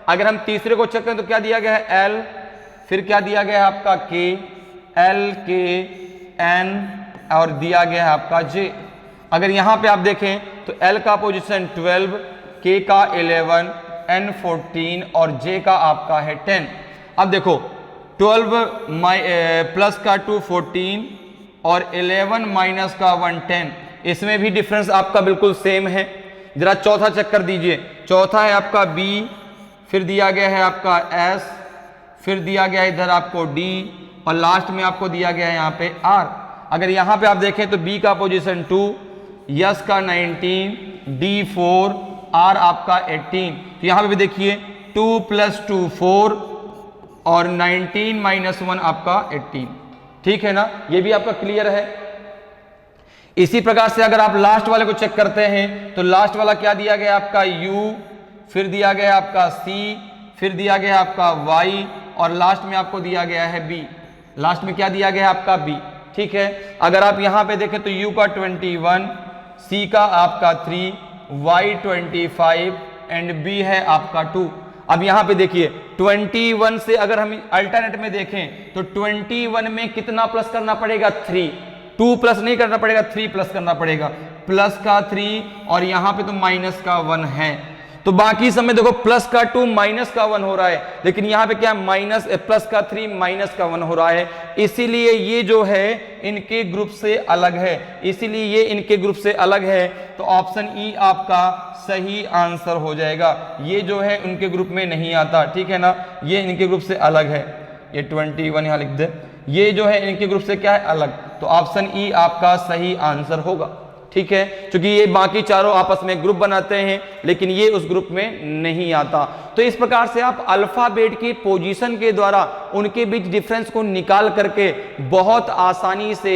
A: अगर हम तीसरे को चेक करें तो क्या दिया गया है L, फिर क्या दिया गया है आपका K, L K N और दिया गया है आपका J। अगर यहां पे आप देखें तो L का पोजीशन 12, K का 11, N 14 और J का आपका है 10। अब देखो 12 प्लस का 2 14 और 11 माइनस का 1 10, इसमें भी डिफरेंस आपका बिल्कुल सेम है। जरा चौथा चेक कर दीजिए। चौथा है आपका B, फिर दिया गया है आपका S, फिर दिया गया है इधर आपको D और लास्ट में आपको दिया गया है यहाँ पे R। अगर यहाँ पे आप देखें तो B का पोजीशन 2, S का 19, D 4, R आपका 18। तो यहाँ पे भी देखिए 2 प्लस 2 4 और 19 माइनस 1 आपका 18। ठीक है ना, ये भी आपका क्लियर है। इसी प्रकार से अगर आप लास्ट वाले को चेक करते हैं तो लास्ट वाला क्या दिया गया आपका U, फिर दिया गया आपका C, फिर दिया गया आपका Y और लास्ट में आपको दिया गया है B। लास्ट में क्या दिया गया है आपका B। ठीक है, अगर आप यहां पे देखें तो U का 21, C का आपका 3, Y 25 एंड B है आपका 2। अब यहां पे देखिए 21 से अगर हम अल्टरनेट में देखें तो 21 में कितना प्लस करना पड़ेगा 3, 2 प्लस नहीं करना पड़ेगा 3 प्लस करना पड़ेगा, प्लस का 3 और यहां पे तो माइनस का 1 है। तो बाकी समय देखो प्लस का 2 माइनस का 1 हो रहा है, लेकिन यहां पे क्या माइनस प्लस का 3 माइनस का 1 हो रहा है, इसीलिए ये जो है इनके ग्रुप से अलग है, इसीलिए ये इनके ग्रुप से अलग है। तो ऑप्शन ई आपका सही आंसर हो जाएगा। ये जो है उनके ग्रुप में नहीं आता, ठीक है ना, ये इनके ग्रुप से अलग है। ये 21 यहां लिख दे, ये जो है इनके ग्रुप से क्या है अलग, तो ऑप्शन ई आपका सही आंसर होगा, ठीक है। क्योंकि ये बाकी चारों आपस में ग्रुप बनाते हैं लेकिन ये उस ग्रुप में नहीं आता। तो इस प्रकार से आप अल्फाबेट की पोजीशन के द्वारा उनके बीच डिफरेंस को निकाल करके बहुत आसानी से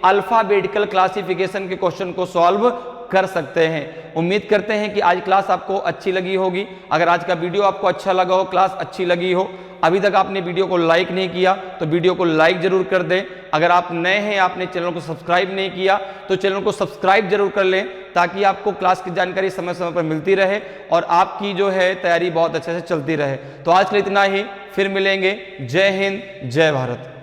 A: अल्फाबेटिकल क्लासिफिकेशन के क्वेश्चन को सॉल्व कर सकते हैं। उम्मीद करते हैं कि आज क्लास आपको अच्छी लगी होगी। अगर आज का वीडियो आपको अच्छा लगा हो, क्लास अच्छी लगी हो, अभी तक आपने वीडियो को लाइक नहीं किया तो वीडियो को लाइक जरूर कर दें। अगर आप नए हैं, आपने चैनल को सब्सक्राइब नहीं किया तो चैनल को सब्सक्राइब जरूर कर लें, ताकि आपको क्लास की जानकारी समय समय पर मिलती रहे और आपकी जो है तैयारी बहुत अच्छे से चलती रहे। तो आज के लिए इतना ही, फिर मिलेंगे। जय हिंद, जय भारत।